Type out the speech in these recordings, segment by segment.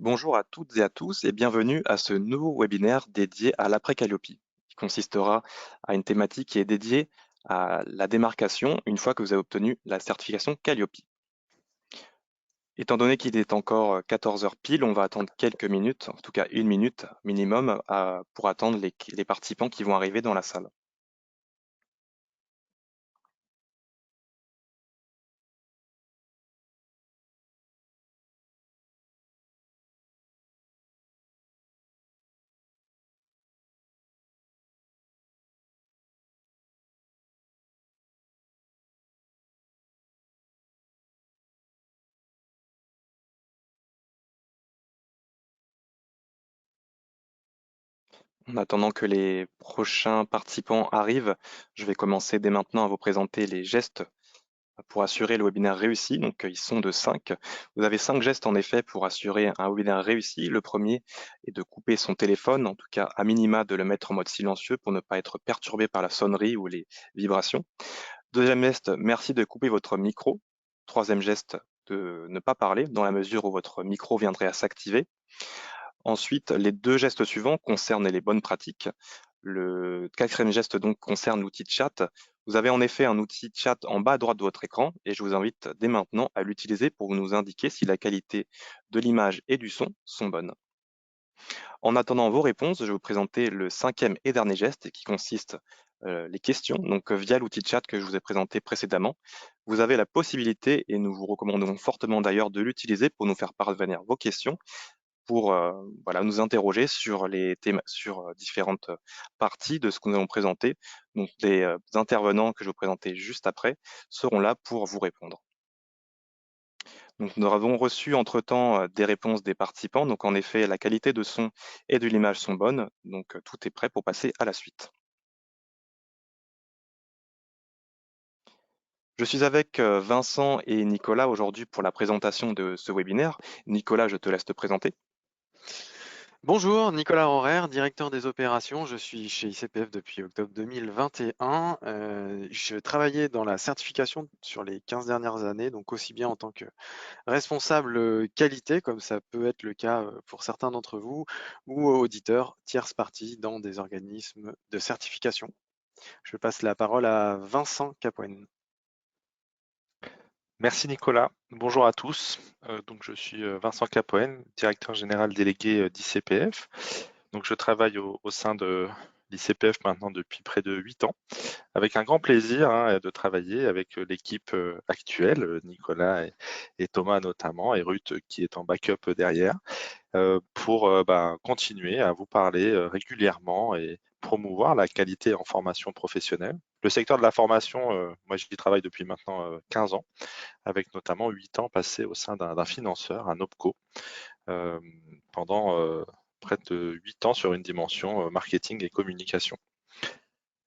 Bonjour à toutes et à tous et bienvenue à ce nouveau webinaire dédié à l'après Calliope, qui consistera à une thématique qui est dédiée à la démarcation une fois que vous avez obtenu la certification Calliope. Étant donné qu'il est encore 14 heures pile, on va attendre quelques minutes, en tout cas une minute minimum, pour attendre les participants qui vont arriver dans la salle. En attendant que les prochains participants arrivent, je vais commencer dès maintenant à vous présenter les gestes pour assurer le webinaire réussi. Donc, ils sont de 5. Vous avez 5 gestes en effet pour assurer un webinaire réussi. Le premier est de couper son téléphone, en tout cas à minima de le mettre en mode silencieux pour ne pas être perturbé par la sonnerie ou les vibrations. Deuxième geste, merci de couper votre micro. Troisième geste, de ne pas parler dans la mesure où votre micro viendrait à s'activer. Ensuite, les deux gestes suivants concernent les bonnes pratiques. Le quatrième geste donc concerne l'outil de chat. Vous avez en effet un outil de chat en bas à droite de votre écran et je vous invite dès maintenant à l'utiliser pour nous indiquer si la qualité de l'image et du son sont bonnes. En attendant vos réponses, je vais vous présenter le cinquième et dernier geste qui consiste les questions, donc via l'outil de chat que je vous ai présenté précédemment. Vous avez la possibilité, et nous vous recommandons fortement d'ailleurs de l'utiliser pour nous faire parvenir vos questions pour voilà, nous interroger sur les thèmes, sur différentes parties de ce que nous allons présenter. Donc, les intervenants que je vais vous présenter juste après seront là pour vous répondre. Donc, nous avons reçu entre-temps des réponses des participants. Donc, en effet, la qualité de son et de l'image sont bonnes. Donc, tout est prêt pour passer à la suite. Je suis avec Vincent et Nicolas aujourd'hui pour la présentation de ce webinaire. Nicolas, je te laisse te présenter. Bonjour, Nicolas Horaire, directeur des opérations. Je suis chez ICPF depuis octobre 2021. Je travaillais dans la certification sur les 15 dernières années, donc aussi bien en tant que responsable qualité, comme ça peut être le cas pour certains d'entre vous, ou auditeur tierce partie dans des organismes de certification. Je passe la parole à Vincent Capoine. Merci Nicolas. Bonjour à tous. Donc je suis Vincent Capoen, directeur général délégué d'ICPF. Donc je travaille au sein de l'ICPF maintenant depuis près de 8 ans, avec un grand plaisir de travailler avec l'équipe actuelle, Nicolas et Thomas notamment, et Ruth qui est en backup derrière, pour continuer à vous parler régulièrement et promouvoir la qualité en formation professionnelle. Le secteur de la formation, moi j'y travaille depuis maintenant 15 ans, avec notamment 8 ans passés au sein d'un financeur, un OPCO, euh, pendant près de 8 ans sur une dimension marketing et communication.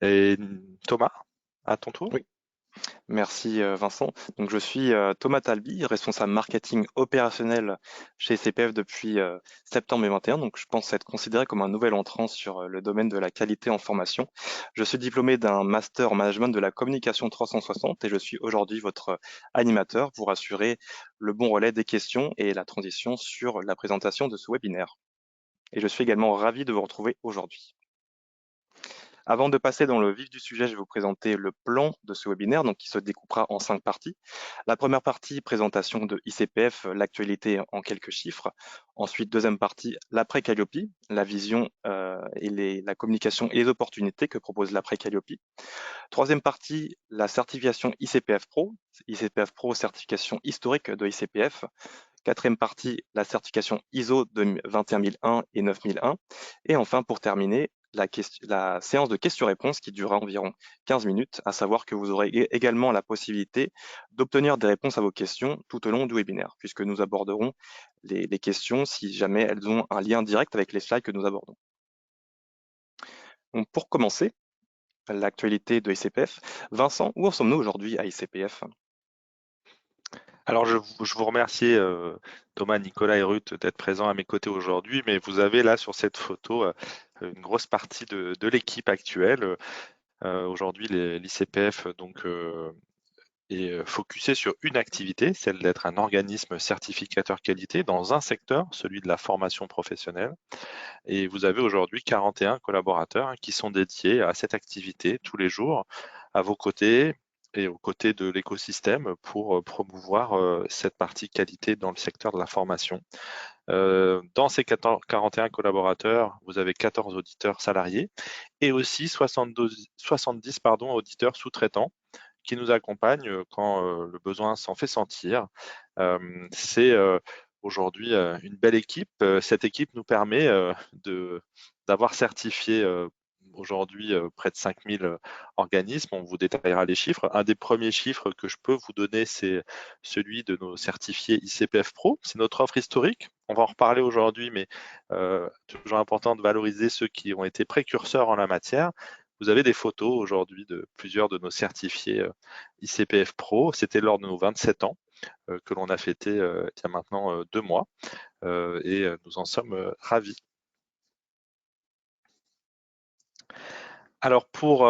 Et Thomas, à ton tour. Oui. Merci Vincent. Donc je suis Thomas Talby, responsable marketing opérationnel chez CPF depuis septembre 2021. Donc je pense être considéré comme un nouvel entrant sur le domaine de la qualité en formation. Je suis diplômé d'un master en management de la communication 360 et je suis aujourd'hui votre animateur pour assurer le bon relais des questions et la transition sur la présentation de ce webinaire. Et je suis également ravi de vous retrouver aujourd'hui. Avant de passer dans le vif du sujet, je vais vous présenter le plan de ce webinaire, donc qui se découpera en 5 parties. La première partie, présentation de ICPF, l'actualité en quelques chiffres. Ensuite, deuxième partie, l'après Calliope, la vision et la communication et les opportunités que propose l'après Calliope. Troisième partie, la certification ICPF Pro. ICPF Pro, certification historique de ICPF. Quatrième partie, la certification ISO 21001 et 9001. Et enfin, pour terminer, la séance de questions-réponses qui durera environ 15 minutes, à savoir que vous aurez également la possibilité d'obtenir des réponses à vos questions tout au long du webinaire, puisque nous aborderons les questions si jamais elles ont un lien direct avec les slides que nous abordons. Donc, pour commencer, l'actualité de ICPF. Vincent, où en sommes-nous aujourd'hui à ICPF? Alors je vous remercie Thomas, Nicolas et Ruth d'être présents à mes côtés aujourd'hui, mais vous avez là sur cette photo une grosse partie de l'équipe actuelle. Aujourd'hui, l'ICPF donc focusé sur une activité, celle d'être un organisme certificateur qualité dans un secteur, celui de la formation professionnelle. Et vous avez aujourd'hui 41 collaborateurs qui sont dédiés à cette activité tous les jours, à vos côtés et aux côtés de l'écosystème pour promouvoir cette partie qualité dans le secteur de la formation. Dans ces 41 collaborateurs, vous avez 14 auditeurs salariés et aussi 70 auditeurs sous-traitants qui nous accompagnent quand le besoin s'en fait sentir. C'est aujourd'hui une belle équipe. Cette équipe nous permet d'avoir certifié aujourd'hui près de 5000 organismes. On vous détaillera les chiffres. Un des premiers chiffres que je peux vous donner, c'est celui de nos certifiés ICPF Pro. C'est notre offre historique. On va en reparler aujourd'hui, mais toujours important de valoriser ceux qui ont été précurseurs en la matière. Vous avez des photos aujourd'hui de plusieurs de nos certifiés ICPF Pro. C'était lors de nos 27 ans que l'on a fêté il y a maintenant 2 mois et nous en sommes ravis. Alors pour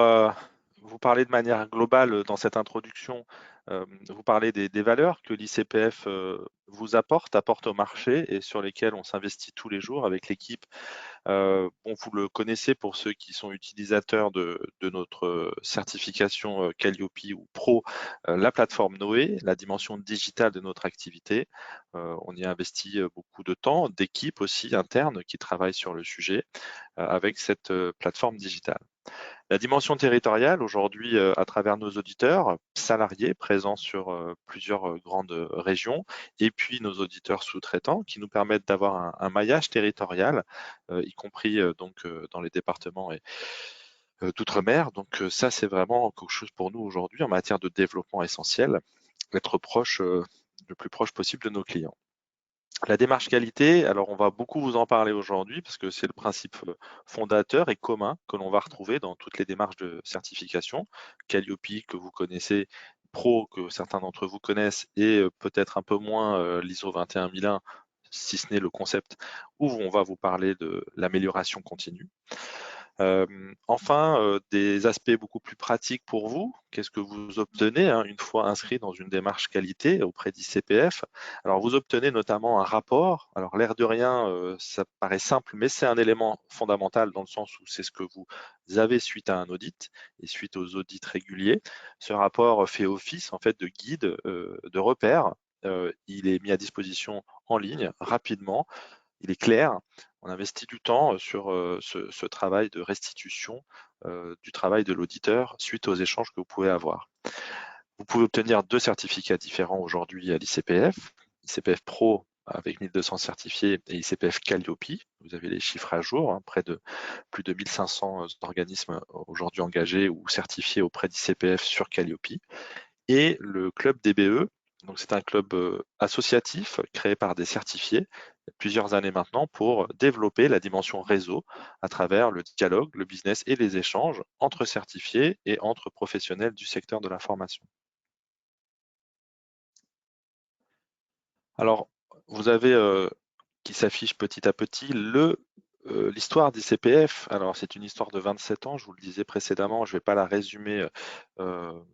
vous parler de manière globale dans cette introduction, vous parlez des valeurs que l'ICPF vous apporte au marché et sur lesquelles on s'investit tous les jours avec l'équipe. Bon, vous le connaissez pour ceux qui sont utilisateurs de notre certification Calliope ou Pro, la plateforme Noé, la dimension digitale de notre activité. On y a investi beaucoup de temps, d'équipes aussi internes qui travaillent sur le sujet avec cette plateforme digitale. La dimension territoriale, aujourd'hui, à travers nos auditeurs salariés présents sur plusieurs grandes régions, et puis nos auditeurs sous-traitants qui nous permettent d'avoir un maillage territorial, y compris donc dans les départements et d'outre-mer. Donc ça, c'est vraiment quelque chose pour nous aujourd'hui en matière de développement essentiel, être proche, le plus proche possible de nos clients. La démarche qualité, alors on va beaucoup vous en parler aujourd'hui parce que c'est le principe fondateur et commun que l'on va retrouver dans toutes les démarches de certification. Calliope que vous connaissez, Pro que certains d'entre vous connaissent et peut-être un peu moins l'ISO 21001 si ce n'est le concept où on va vous parler de l'amélioration continue. Enfin, des aspects beaucoup plus pratiques pour vous. Qu'est-ce que vous obtenez une fois inscrit dans une démarche qualité auprès d'ICPF? Alors, vous obtenez notamment un rapport. Alors, l'air de rien, ça paraît simple, mais c'est un élément fondamental dans le sens où c'est ce que vous avez suite à un audit et suite aux audits réguliers. Ce rapport fait office en fait de guide, de repère. Il est mis à disposition en ligne rapidement. Il est clair, on investit du temps sur ce travail de restitution du travail de l'auditeur suite aux échanges que vous pouvez avoir. Vous pouvez obtenir 2 certificats différents aujourd'hui à l'ICPF, ICPF Pro avec 1200 certifiés et ICPF Calliope. Vous avez les chiffres à jour, près de plus de 1500 organismes aujourd'hui engagés ou certifiés auprès d'ICPF sur Calliope. Et le club DBE, donc c'est un club associatif créé par des certifiés il y a plusieurs années maintenant pour développer la dimension réseau à travers le dialogue, le business et les échanges entre certifiés et entre professionnels du secteur de la formation. Alors, vous avez qui s'affiche petit à petit l'histoire d'ICPF. Alors, c'est une histoire de 27 ans, je vous le disais précédemment, je ne vais pas la résumer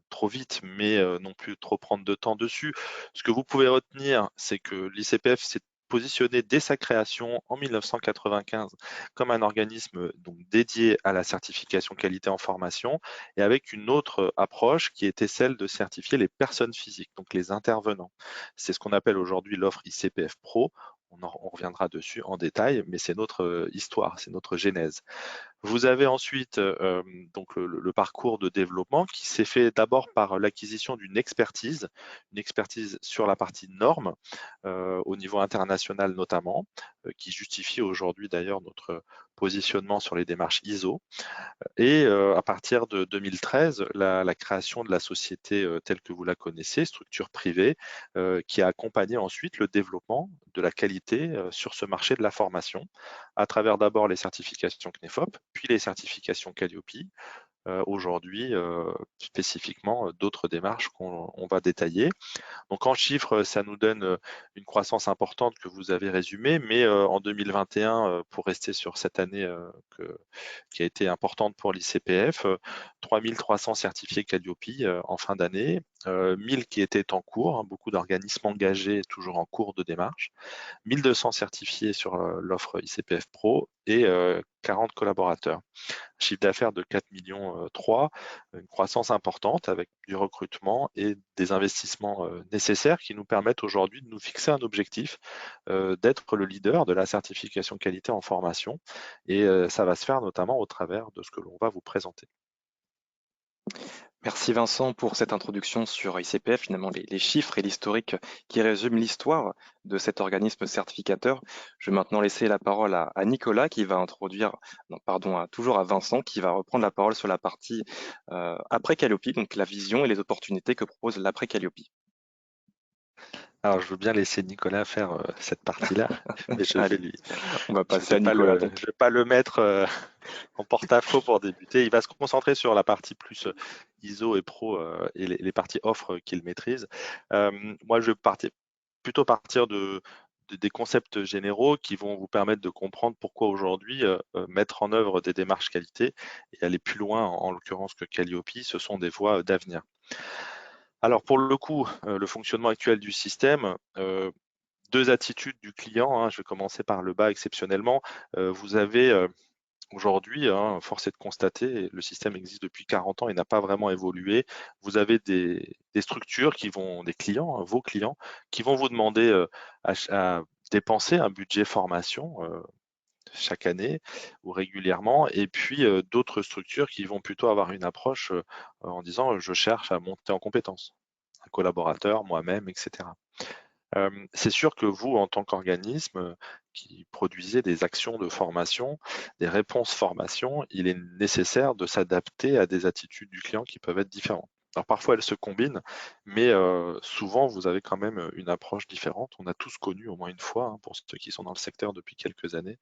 trop vite, mais non plus trop prendre de temps dessus. Ce que vous pouvez retenir, c'est que l'ICPF s'est positionné dès sa création en 1995 comme un organisme donc dédié à la certification qualité en formation et avec une autre approche qui était celle de certifier les personnes physiques, donc les intervenants. C'est ce qu'on appelle aujourd'hui l'offre ICPF Pro. On reviendra dessus en détail, mais c'est notre histoire, c'est notre genèse. Vous avez ensuite donc le parcours de développement qui s'est fait d'abord par l'acquisition d'une expertise sur la partie normes au niveau international notamment, qui justifie aujourd'hui d'ailleurs notre positionnement sur les démarches ISO. Et à partir de 2013, la création de la société telle que vous la connaissez, structure privée, qui a accompagné ensuite le développement de la qualité sur ce marché de la formation, à travers d'abord les certifications CNEFOP, puis les certifications Calliope, aujourd'hui spécifiquement d'autres démarches qu'on va détailler. Donc en chiffres, ça nous donne une croissance importante que vous avez résumée, mais en 2021, pour rester sur cette année qui a été importante pour l'ICPF, 3300 certifiés Calliope en fin d'année 1000 qui étaient en cours, hein, beaucoup d'organismes engagés toujours en cours de démarche, 1200 certifiés sur l'offre ICPF Pro et 40 collaborateurs. Chiffre d'affaires de 4 millions 3, une croissance importante avec du recrutement et des investissements nécessaires qui nous permettent aujourd'hui de nous fixer un objectif d'être le leader de la certification qualité en formation. Et ça va se faire notamment au travers de ce que l'on va vous présenter. Merci Vincent pour cette introduction sur ICPF, finalement les chiffres et l'historique qui résument l'histoire de cet organisme certificateur. Je vais maintenant laisser la parole à Nicolas qui va introduire, non pardon, toujours à Vincent qui va reprendre la parole sur la partie après Calliope, donc la vision et les opportunités que propose l'après Calliope. Alors, je veux bien laisser Nicolas faire cette partie-là, mais Allez, on va je passer à Nicolas donc. vais pas le mettre en porte-à-faux pour débuter. Il va se concentrer sur la partie plus ISO et pro et les parties offres qu'il maîtrise. Moi, je vais plutôt partir des concepts généraux qui vont vous permettre de comprendre pourquoi aujourd'hui mettre en œuvre des démarches qualité et aller plus loin, en l'occurrence que Calliope, ce sont des voies d'avenir. Alors pour le coup, le fonctionnement actuel du système, deux attitudes du client, hein, je vais commencer par le bas exceptionnellement. Vous avez aujourd'hui, hein, force est de constater, le système existe depuis 40 ans et n'a pas vraiment évolué. Vous avez des structures des clients, hein, vos clients, qui vont vous demander à dépenser un budget formation chaque année ou régulièrement, et puis d'autres structures qui vont plutôt avoir une approche en disant je cherche à monter en compétences, un collaborateur, moi-même, etc. C'est sûr que vous, en tant qu'organisme qui produisez des actions de formation, des réponses formation, il est nécessaire de s'adapter à des attitudes du client qui peuvent être différentes. Alors parfois elles se combinent, mais souvent vous avez quand même une approche différente. On a tous connu au moins une fois, hein, pour ceux qui sont dans le secteur depuis quelques années,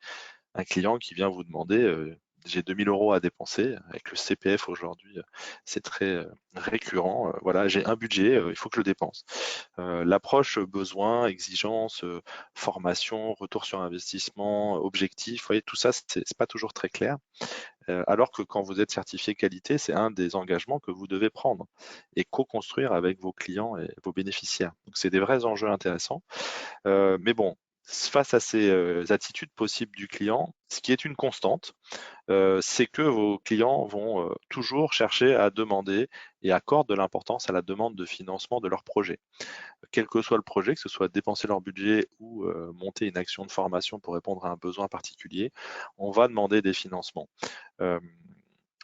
un client qui vient vous demander j'ai 2000 € à dépenser. Avec le CPF aujourd'hui, c'est très récurrent. Voilà, j'ai un budget, il faut que je le dépense. L'approche besoin, exigence, formation, retour sur investissement, objectif, vous voyez, tout ça, c'est pas toujours très clair. Alors que quand vous êtes certifié qualité, c'est un des engagements que vous devez prendre et co-construire avec vos clients et vos bénéficiaires. Donc c'est des vrais enjeux intéressants. Mais bon, face à ces attitudes possibles du client, ce qui est une constante, c'est que vos clients vont toujours chercher à demander et accordent de l'importance à la demande de financement de leur projet. Quel que soit le projet, que ce soit dépenser leur budget ou monter une action de formation pour répondre à un besoin particulier, on va demander des financements. Euh,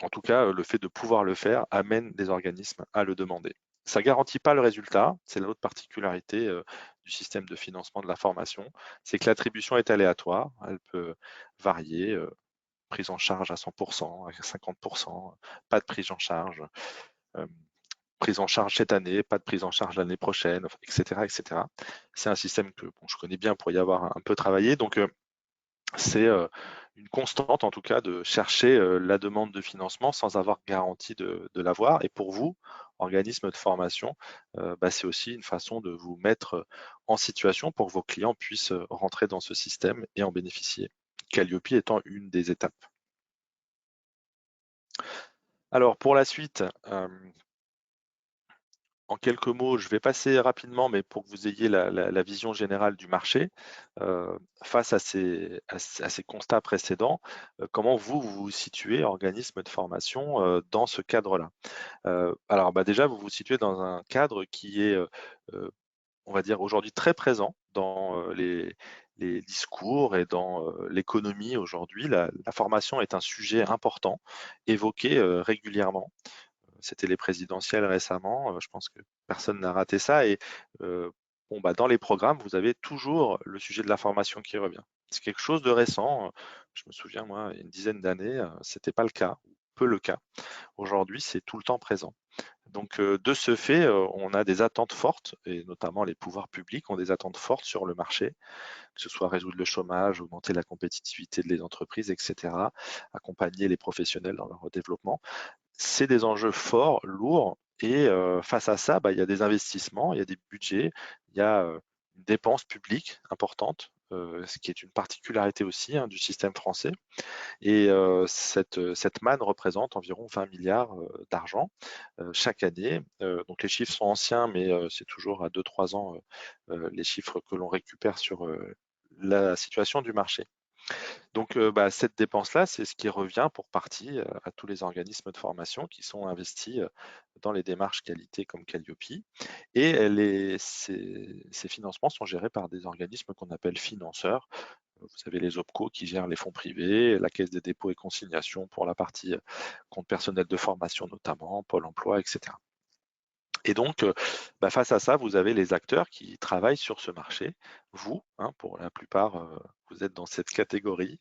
En tout cas, le fait de pouvoir le faire amène des organismes à le demander. Ça ne garantit pas le résultat, c'est l'autre particularité du système de financement de la formation, c'est que l'attribution est aléatoire, elle peut varier, prise en charge à 100%, à 50%, pas de prise en charge, euh, prise en charge cette année, pas de prise en charge l'année prochaine, etc., etc. C'est un système que bon, je connais bien pour y avoir un peu travaillé, donc c'est une constante en tout cas de chercher la demande de financement sans avoir garantie de l'avoir. Et pour vous, organisme de formation, c'est aussi une façon de vous mettre en situation pour que vos clients puissent rentrer dans ce système et en bénéficier. Calliope étant une des étapes. Alors pour la suite, en quelques mots, je vais passer rapidement, mais pour que vous ayez la vision générale du marché, face à ces constats précédents, comment vous vous situez, organisme de formation, dans ce cadre-là? Alors déjà, vous vous situez dans un cadre qui est, on va dire aujourd'hui très présent dans les discours et dans l'économie aujourd'hui. La formation est un sujet important, évoqué régulièrement. C'était les présidentielles récemment, je pense que personne n'a raté ça et dans les programmes, vous avez toujours le sujet de la formation qui revient. C'est quelque chose de récent, je me souviens moi, il y a une dizaine d'années, c'était pas le cas, ou peu le cas. Aujourd'hui, c'est tout le temps présent. Donc de ce fait, on a des attentes fortes et notamment les pouvoirs publics ont des attentes fortes sur le marché, que ce soit résoudre le chômage, augmenter la compétitivité des entreprises, etc., accompagner les professionnels dans leur développement. C'est des enjeux forts, lourds, et face à ça, il y a des investissements, il y a des budgets, il y a une dépense publique importante ce qui est une particularité aussi du système français. Et cette manne représente environ 20 milliards d'argent chaque année. Donc les chiffres sont anciens, mais c'est toujours à 2-3 ans les chiffres que l'on récupère sur la situation du marché. Donc cette dépense-là, c'est ce qui revient pour partie à tous les organismes de formation qui sont investis dans les démarches qualité comme Calliope. Et ces financements sont gérés par des organismes qu'on appelle financeurs. Vous avez les OPCO qui gèrent les fonds privés, la Caisse des dépôts et consignations pour la partie compte personnel de formation notamment, Pôle emploi, etc. Et donc, face à ça, vous avez les acteurs qui travaillent sur ce marché. Vous, pour la plupart, vous êtes dans cette catégorie.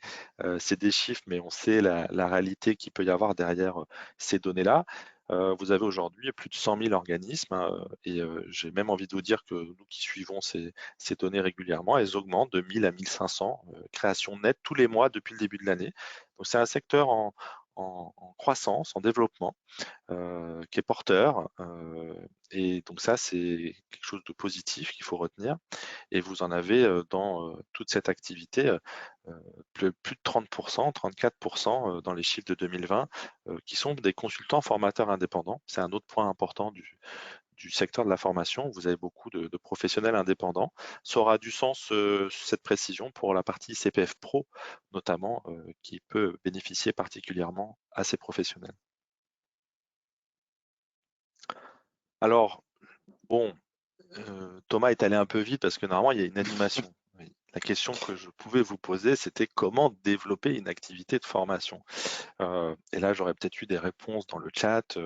C'est des chiffres, mais on sait la réalité qu'il peut y avoir derrière ces données-là. Vous avez aujourd'hui plus de 100 000 organismes et j'ai même envie de vous dire que nous qui suivons ces données régulièrement, elles augmentent de 1000 à 1500 créations nettes tous les mois depuis le début de l'année. Donc c'est un secteur en croissance, en développement qui est porteur. Et donc ça, c'est quelque chose de positif qu'il faut retenir. Et vous en avez dans toute cette activité plus de 30%, 34% dans les chiffres de 2020, qui sont des consultants formateurs indépendants. C'est un autre point important du secteur de la formation. Vous avez beaucoup de professionnels indépendants. Ça aura du sens, cette précision, pour la partie CPF Pro, notamment, qui peut bénéficier particulièrement à ces professionnels. Alors, bon, Thomas est allé un peu vite parce que normalement, il y a une animation. Oui. La question que je pouvais vous poser, c'était comment développer une activité de formation. Et là, j'aurais peut-être eu des réponses dans le chat.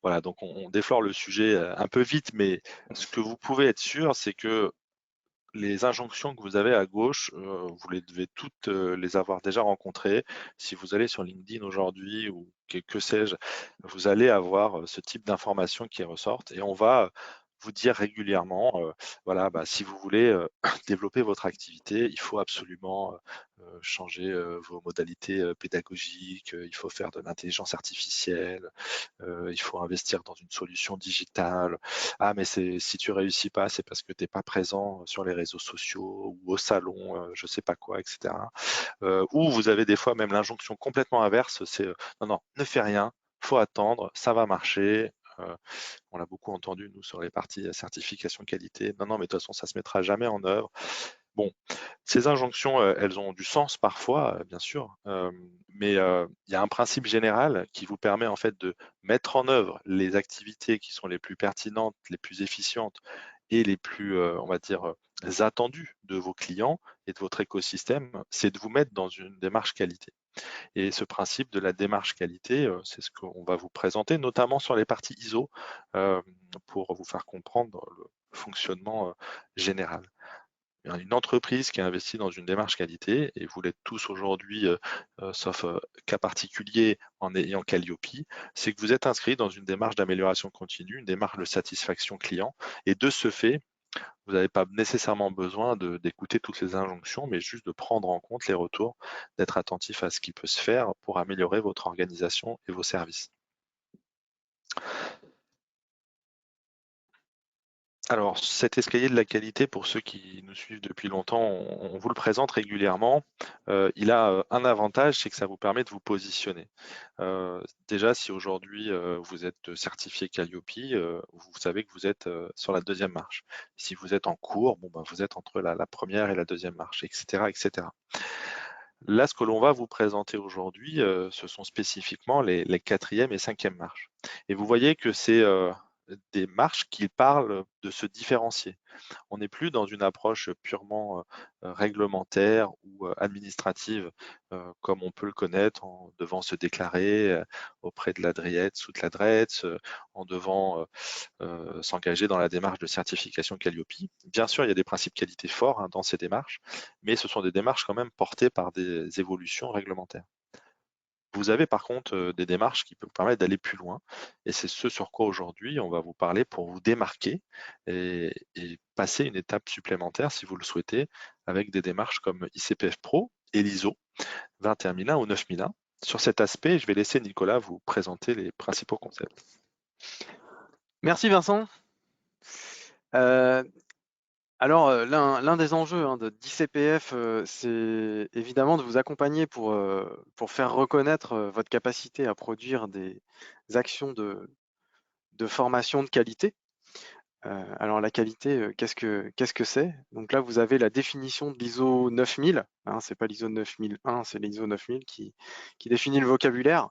Voilà, donc on déflore le sujet un peu vite, mais ce que vous pouvez être sûr, c'est que les injonctions que vous avez à gauche, vous les devez toutes les avoir déjà rencontrées. Si vous allez sur LinkedIn aujourd'hui ou que sais-je, vous allez avoir ce type d'informations qui ressortent et on va vous dire régulièrement, voilà, si vous voulez développer votre activité, il faut absolument changer vos modalités pédagogiques, il faut faire de l'intelligence artificielle, il faut investir dans une solution digitale. Ah, mais si tu réussis pas, c'est parce que tu n'es pas présent sur les réseaux sociaux ou au salon, je sais pas quoi, etc. Ou vous avez des fois même l'injonction complètement inverse, c'est non, non, ne fais rien, faut attendre, ça va marcher. On l'a beaucoup entendu, nous, sur les parties certification qualité. Non, non, mais de toute façon, ça se mettra jamais en œuvre. Bon, ces injonctions, elles ont du sens parfois, bien sûr, mais il y a un principe général qui vous permet en fait de mettre en œuvre les activités qui sont les plus pertinentes, les plus efficientes et les plus, on va dire, attendues de vos clients et de votre écosystème, c'est de vous mettre dans une démarche qualité. Et ce principe de la démarche qualité, c'est ce qu'on va vous présenter, notamment sur les parties ISO, pour vous faire comprendre le fonctionnement général. Une entreprise qui investit dans une démarche qualité, et vous l'êtes tous aujourd'hui, sauf cas particulier en ayant Calliope, c'est que vous êtes inscrit dans une démarche d'amélioration continue, une démarche de satisfaction client, et de ce fait, vous n'avez pas nécessairement besoin d'écouter toutes ces injonctions, mais juste de prendre en compte les retours, d'être attentif à ce qui peut se faire pour améliorer votre organisation et vos services. Alors, cet escalier de la qualité, pour ceux qui nous suivent depuis longtemps, on vous le présente régulièrement. Il a un avantage, c'est que ça vous permet de vous positionner. Déjà, si aujourd'hui vous êtes certifié Calliope, vous savez que vous êtes sur la deuxième marche. Si vous êtes en cours, vous êtes entre la première et la deuxième marche, etc., etc. Là, ce que l'on va vous présenter aujourd'hui, ce sont spécifiquement les quatrième et cinquième marches. Et vous voyez que c'est des marches qui parlent de se différencier. On n'est plus dans une approche purement réglementaire ou administrative comme on peut le connaître en devant se déclarer auprès de la DRIEETS ou de la DREETS, en devant s'engager dans la démarche de certification Calliope. Bien sûr, il y a des principes qualité forts dans ces démarches, mais ce sont des démarches quand même portées par des évolutions réglementaires. Vous avez par contre des démarches qui peuvent vous permettre d'aller plus loin et c'est ce sur quoi aujourd'hui on va vous parler pour vous démarquer et passer une étape supplémentaire si vous le souhaitez avec des démarches comme ICPF Pro et l'ISO 21001 ou 9001. Sur cet aspect, je vais laisser Nicolas vous présenter les principaux concepts. Merci Vincent. Alors, l'un des enjeux d'ICPF, c'est évidemment de vous accompagner pour faire reconnaître votre capacité à produire des actions de formation de qualité. Alors la qualité, qu'est-ce que c'est? Donc là, vous avez la définition de l'ISO 9000, c'est pas l'ISO 9001, c'est l'ISO 9000 qui définit le vocabulaire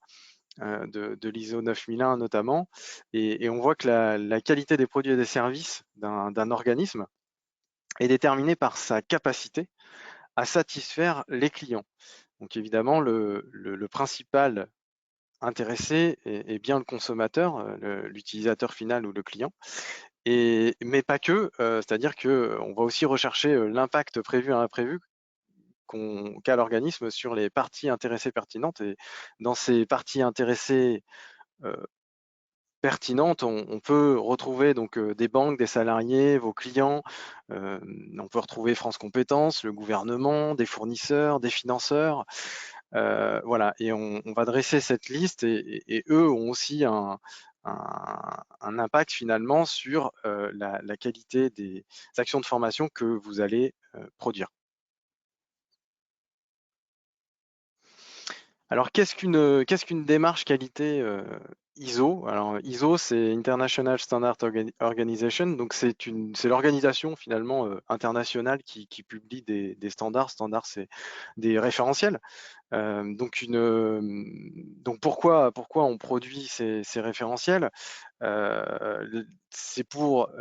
de l'ISO 9001 notamment. Et on voit que la qualité des produits et des services d'un organisme est déterminée par sa capacité à satisfaire les clients. Donc évidemment, le principal intéressé est bien le consommateur, l'utilisateur final ou le client. Mais pas que, c'est-à-dire qu'on va aussi rechercher l'impact prévu et imprévu qu'a l'organisme sur les parties intéressées pertinentes. Et dans ces parties intéressées pertinentes, on peut retrouver donc des banques, des salariés, vos clients, on peut retrouver France Compétences, le gouvernement, des fournisseurs, des financeurs, voilà, et on va dresser cette liste et eux ont aussi un impact finalement sur la qualité des actions de formation que vous allez produire. Alors, qu'est-ce qu'une démarche qualité ISO? Alors, ISO, c'est International Standard Organization, donc c'est l'organisation finalement internationale qui publie des standards. Standards, c'est des référentiels. Donc pourquoi on produit ces référentiels? C'est pour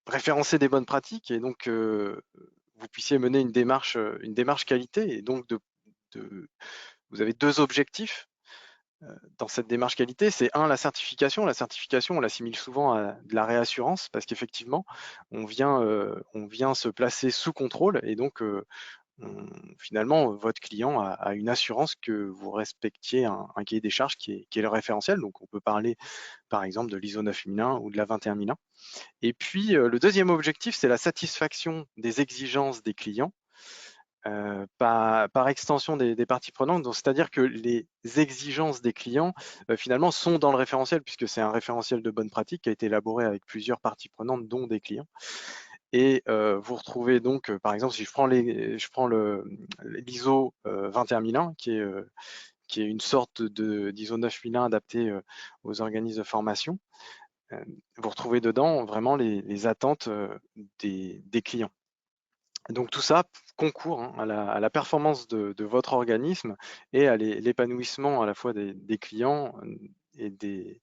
référencer des bonnes pratiques et donc vous puissiez mener une démarche qualité et donc vous avez deux objectifs dans cette démarche qualité. C'est un, la certification. La certification, on l'assimile souvent à de la réassurance parce qu'effectivement, on vient se placer sous contrôle et donc finalement, votre client a une assurance que vous respectiez un cahier des charges qui est le référentiel. Donc, on peut parler par exemple de l'ISO 9001 ou de la 21001. Et puis, le deuxième objectif, c'est la satisfaction des exigences des clients par extension des parties prenantes. Donc, c'est-à-dire que les exigences des clients, finalement, sont dans le référentiel, puisque c'est un référentiel de bonne pratique qui a été élaboré avec plusieurs parties prenantes, dont des clients. Et vous retrouvez donc, par exemple, si je prends l'ISO 21001, qui est une sorte d'ISO 9001 adapté aux organismes de formation, vous retrouvez dedans vraiment les attentes des clients. Donc tout ça concourt à la performance de votre organisme et à l'épanouissement à la fois des clients et des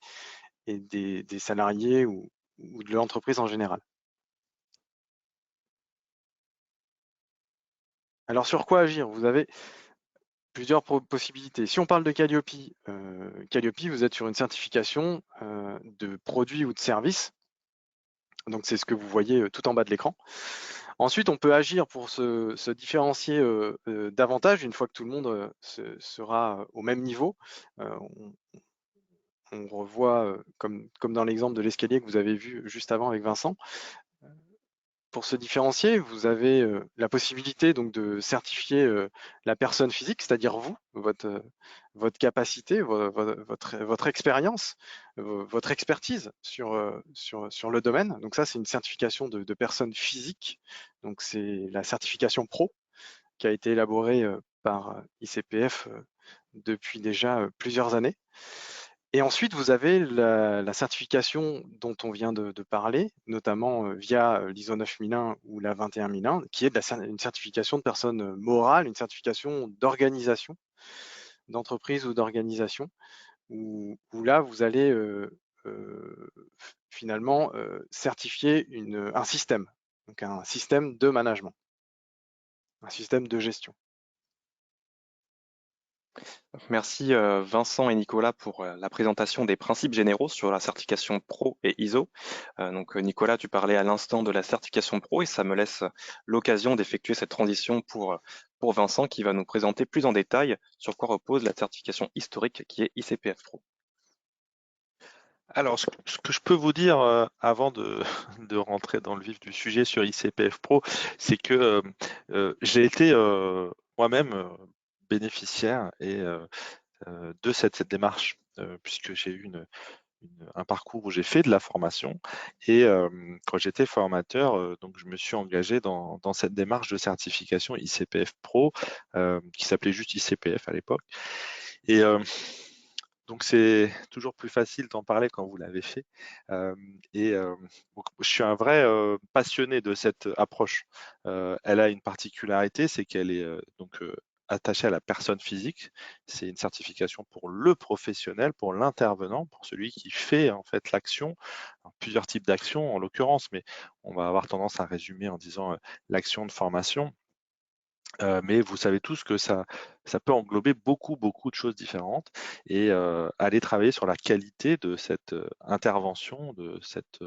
salariés ou de l'entreprise en général. Alors sur quoi agir? Vous avez plusieurs possibilités. Si on parle de Calliope, Calliope, vous êtes sur une certification de produits ou de services. Donc c'est ce que vous voyez tout en bas de l'écran. Ensuite, on peut agir pour se différencier davantage une fois que tout le monde sera au même niveau. On revoit, comme dans l'exemple de l'escalier que vous avez vu juste avant avec Vincent. Pour se différencier, vous avez la possibilité donc de certifier la personne physique, c'est-à-dire vous, votre capacité, votre expérience, votre expertise sur le domaine. Donc ça, c'est une certification de personne physique. Donc c'est la certification pro qui a été élaborée par ICPF depuis déjà plusieurs années. Et ensuite, vous avez la certification dont on vient de parler, notamment via l'ISO 9001 ou la 21001, qui est une certification de personne morale, une certification d'organisation, d'entreprise ou d'organisation, où là, vous allez finalement certifier un système, donc un système de management, un système de gestion. Merci Vincent et Nicolas pour la présentation des principes généraux sur la certification Pro et ISO. Donc Nicolas, tu parlais à l'instant de la certification Pro et ça me laisse l'occasion d'effectuer cette transition pour Vincent qui va nous présenter plus en détail sur quoi repose la certification historique qui est ICPF Pro. Alors, ce que je peux vous dire avant de, de rentrer dans le vif du sujet sur ICPF Pro, c'est que j'ai été moi-même bénéficiaire de cette démarche, puisque j'ai eu un parcours où j'ai fait de la formation et quand j'étais formateur, donc je me suis engagé dans cette démarche de certification ICPF Pro qui s'appelait juste ICPF à l'époque. Et donc c'est toujours plus facile d'en parler quand vous l'avez fait. Donc, je suis un vrai passionné de cette approche. Elle a une particularité, c'est qu'elle est attachée à la personne physique. C'est une certification pour le professionnel, pour l'intervenant, pour celui qui fait en fait l'action. Alors, plusieurs types d'actions en l'occurrence, mais on va avoir tendance à résumer en disant l'action de formation. Mais vous savez tous que ça peut englober beaucoup, beaucoup de choses différentes et aller travailler sur la qualité de cette intervention, de cette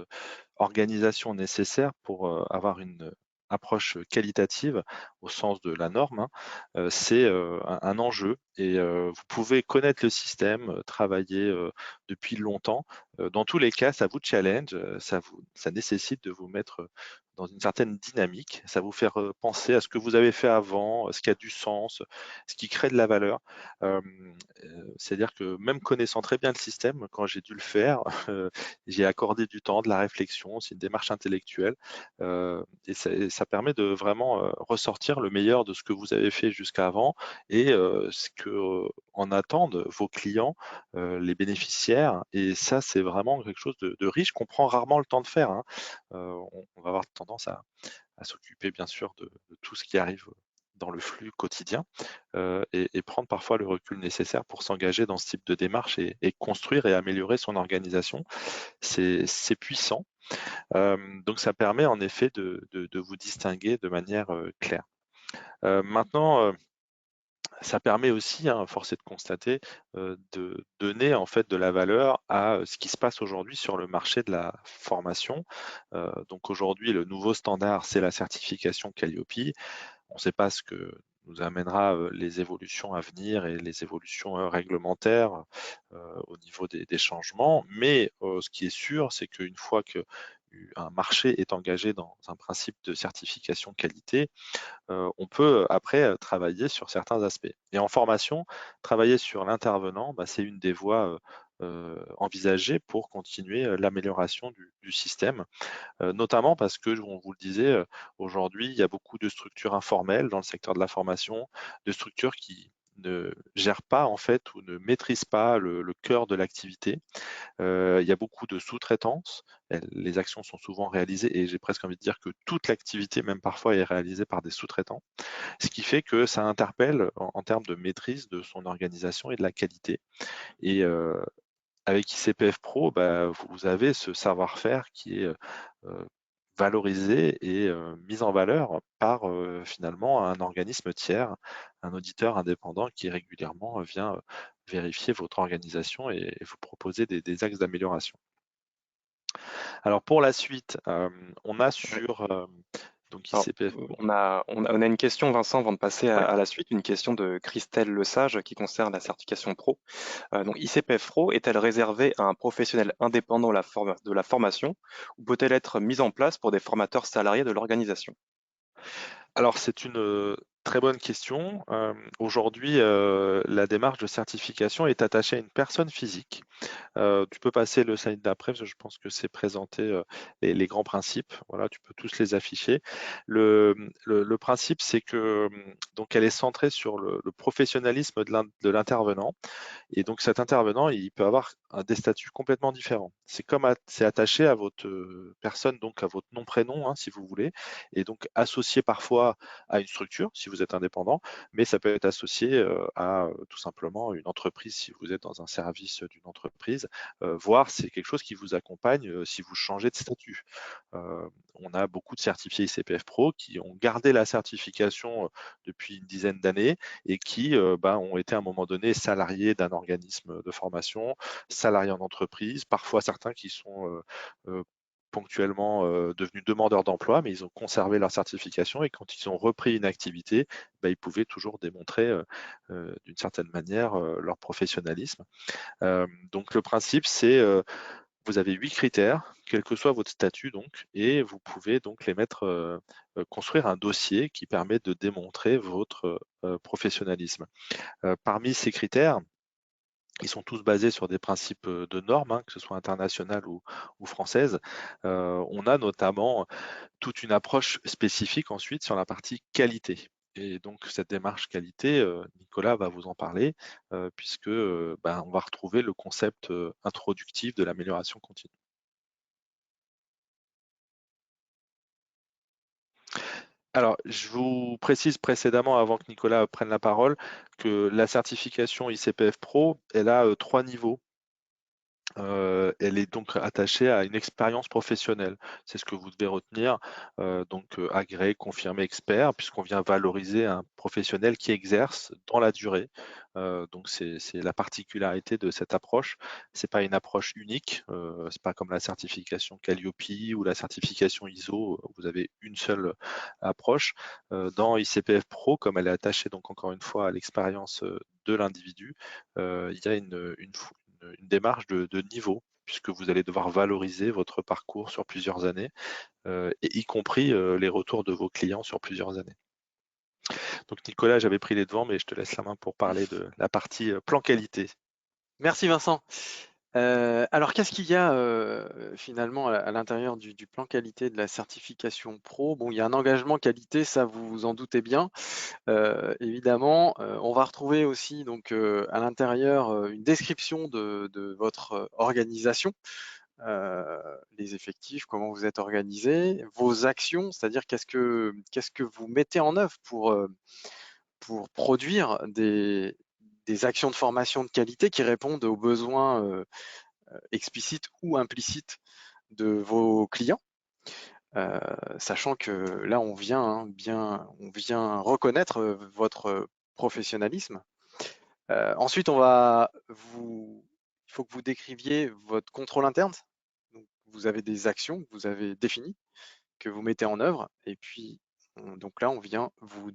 organisation nécessaire pour avoir une approche qualitative au sens de la norme, hein, c'est un enjeu et vous pouvez connaître le système, travailler depuis longtemps. Dans tous les cas, ça vous challenge, ça nécessite de vous mettre dans une certaine dynamique, ça vous fait penser à ce que vous avez fait avant, ce qui a du sens, ce qui crée de la valeur. Euh, C'est-à-dire que même connaissant très bien le système, quand j'ai dû le faire, j'ai accordé du temps, de la réflexion, c'est une démarche intellectuelle, et ça permet de vraiment ressortir le meilleur de ce que vous avez fait jusqu'à avant et ce que en attendent vos clients, les bénéficiaires. Et ça, c'est vraiment quelque chose de riche qu'on prend rarement le temps de faire, hein. On va avoir tendance à s'occuper bien sûr de tout ce qui arrive dans le flux quotidien et prendre parfois le recul nécessaire pour s'engager dans ce type de démarche et construire et améliorer son organisation. C'est puissant. Donc ça permet en effet de vous distinguer de manière claire. Maintenant, ça permet aussi, hein, force est de constater, de donner en fait de la valeur à ce qui se passe aujourd'hui sur le marché de la formation. Donc aujourd'hui, le nouveau standard, c'est la certification Calliope. On ne sait pas ce que nous amènera les évolutions à venir et les évolutions réglementaires au niveau des changements, mais ce qui est sûr, c'est qu'une fois que un marché est engagé dans un principe de certification qualité, on peut après travailler sur certains aspects. Et en formation, travailler sur l'intervenant, bah, c'est une des voies envisagées pour continuer l'amélioration du système, notamment parce que, on vous le disait, aujourd'hui, il y a beaucoup de structures informelles dans le secteur de la formation, de structures qui ne gèrent pas en fait ou ne maîtrisent pas le cœur de l'activité. Il y a beaucoup de sous-traitance. Les actions sont souvent réalisées et j'ai presque envie de dire que toute l'activité, même parfois, est réalisée par des sous-traitants. Ce qui fait que ça interpelle en termes de maîtrise de son organisation et de la qualité. Et avec ICPF Pro, bah, vous avez ce savoir-faire qui est valorisé et mis en valeur par finalement un organisme tiers, un auditeur indépendant qui régulièrement vient vérifier votre organisation et vous proposer des axes d'amélioration. Alors pour la suite, on a Ouais. sur donc Alors, ICPF. on a une question, Vincent, avant de passer à, Ouais. à la suite, une question de Christelle Lesage qui concerne la certification pro. Donc, ICPF Pro est-elle réservée à un professionnel indépendant de la formation ou peut-elle être mise en place pour des formateurs salariés de l'organisation? Alors c'est une très bonne question. Aujourd'hui, la démarche de certification est attachée à une personne physique. Tu peux passer le slide d'après, parce que je pense que c'est présenté les grands principes. Voilà, tu peux tous les afficher. Le principe, c'est que donc elle est centrée sur le professionnalisme de l'intervenant. Et donc cet intervenant, il peut avoir des statuts complètement différents. C'est attaché à votre personne, donc à votre nom, prénom, hein, si vous voulez, et donc associé parfois à une structure, si vous êtes indépendant, mais ça peut être associé à tout simplement une entreprise, si vous êtes dans un service d'une entreprise, voire c'est quelque chose qui vous accompagne si vous changez de statut. On a beaucoup de certifiés ICPF Pro qui ont gardé la certification depuis une dizaine d'années et qui ont été à un moment donné salariés d'un organisme de formation, salariés en entreprise, parfois certains qui sont ponctuellement devenus demandeurs d'emploi, mais ils ont conservé leur certification et quand ils ont repris une activité, ils pouvaient toujours démontrer d'une certaine manière leur professionnalisme. Donc le principe, c'est vous avez 8 critères, quel que soit votre statut donc, et vous pouvez donc les mettre, construire un dossier qui permet de démontrer votre professionnalisme. Parmi ces critères, Ils sont tous basés sur des principes de normes, hein, que ce soit internationales ou françaises. On a notamment toute une approche spécifique ensuite sur la partie qualité. Et donc cette démarche qualité, Nicolas va vous en parler, puisque on va retrouver le concept introductif de l'amélioration continue. Alors, je vous précise précédemment, avant que Nicolas prenne la parole, que la certification ICPF Pro, elle a 3 niveaux. Elle est donc attachée à une expérience professionnelle. C'est ce que vous devez retenir. Donc agréé, confirmé, expert, puisqu'on vient valoriser un professionnel qui exerce dans la durée. Donc c'est la particularité de cette approche. C'est pas une approche unique. C'est pas comme la certification Calliope ou la certification ISO. Vous avez une seule approche. Dans ICPF Pro, comme elle est attachée donc encore une fois à l'expérience de l'individu, il y a une démarche de niveau, puisque vous allez devoir valoriser votre parcours sur plusieurs années, et y compris les retours de vos clients sur plusieurs années. Donc Nicolas, j'avais pris les devants, mais je te laisse la main pour parler de la partie plan qualité. Merci Vincent. Alors qu'est-ce qu'il y a finalement à l'intérieur du plan qualité de la certification pro? Bon, il y a un engagement qualité, ça vous vous en doutez bien. Évidemment, on va retrouver aussi donc à l'intérieur une description de votre organisation, les effectifs, comment vous êtes organisé, vos actions, c'est-à-dire qu'est-ce que vous mettez en œuvre pour produire des actions de formation de qualité qui répondent aux besoins explicites ou implicites de vos clients. Sachant que là, on vient reconnaître votre professionnalisme. Ensuite, il faut que vous décriviez votre contrôle interne. Donc, vous avez des actions que vous avez définies, que vous mettez en œuvre, et puis donc là, on vient vous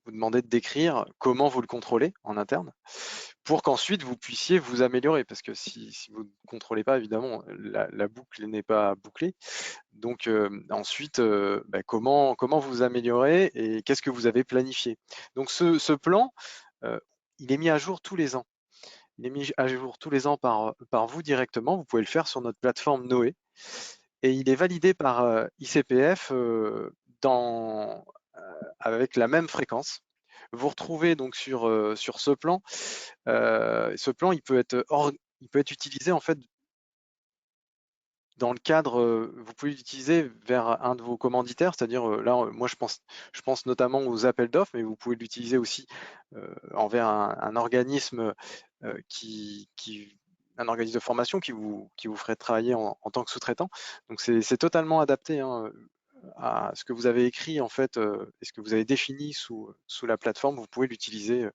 demander de décrire comment vous le contrôlez en interne, pour qu'ensuite vous puissiez vous améliorer, parce que si vous ne contrôlez pas, évidemment, la boucle n'est pas bouclée. Donc ensuite, comment vous améliorer et qu'est-ce que vous avez planifié? Donc ce plan, il est mis à jour tous les ans. Il est mis à jour tous les ans par vous directement. Vous pouvez le faire sur notre plateforme Noé. Et il est validé par ICPF avec la même fréquence. Vous retrouvez donc sur ce plan. Ce plan, il peut être utilisé en fait dans le cadre, vous pouvez l'utiliser vers un de vos commanditaires, c'est-à-dire là, moi je pense notamment aux appels d'offres, mais vous pouvez l'utiliser aussi envers un organisme un organisme de formation qui vous ferait travailler en tant que sous-traitant. Donc c'est totalement adapté hein, à ce que vous avez écrit en fait et ce que vous avez défini sous la plateforme. Vous pouvez l'utiliser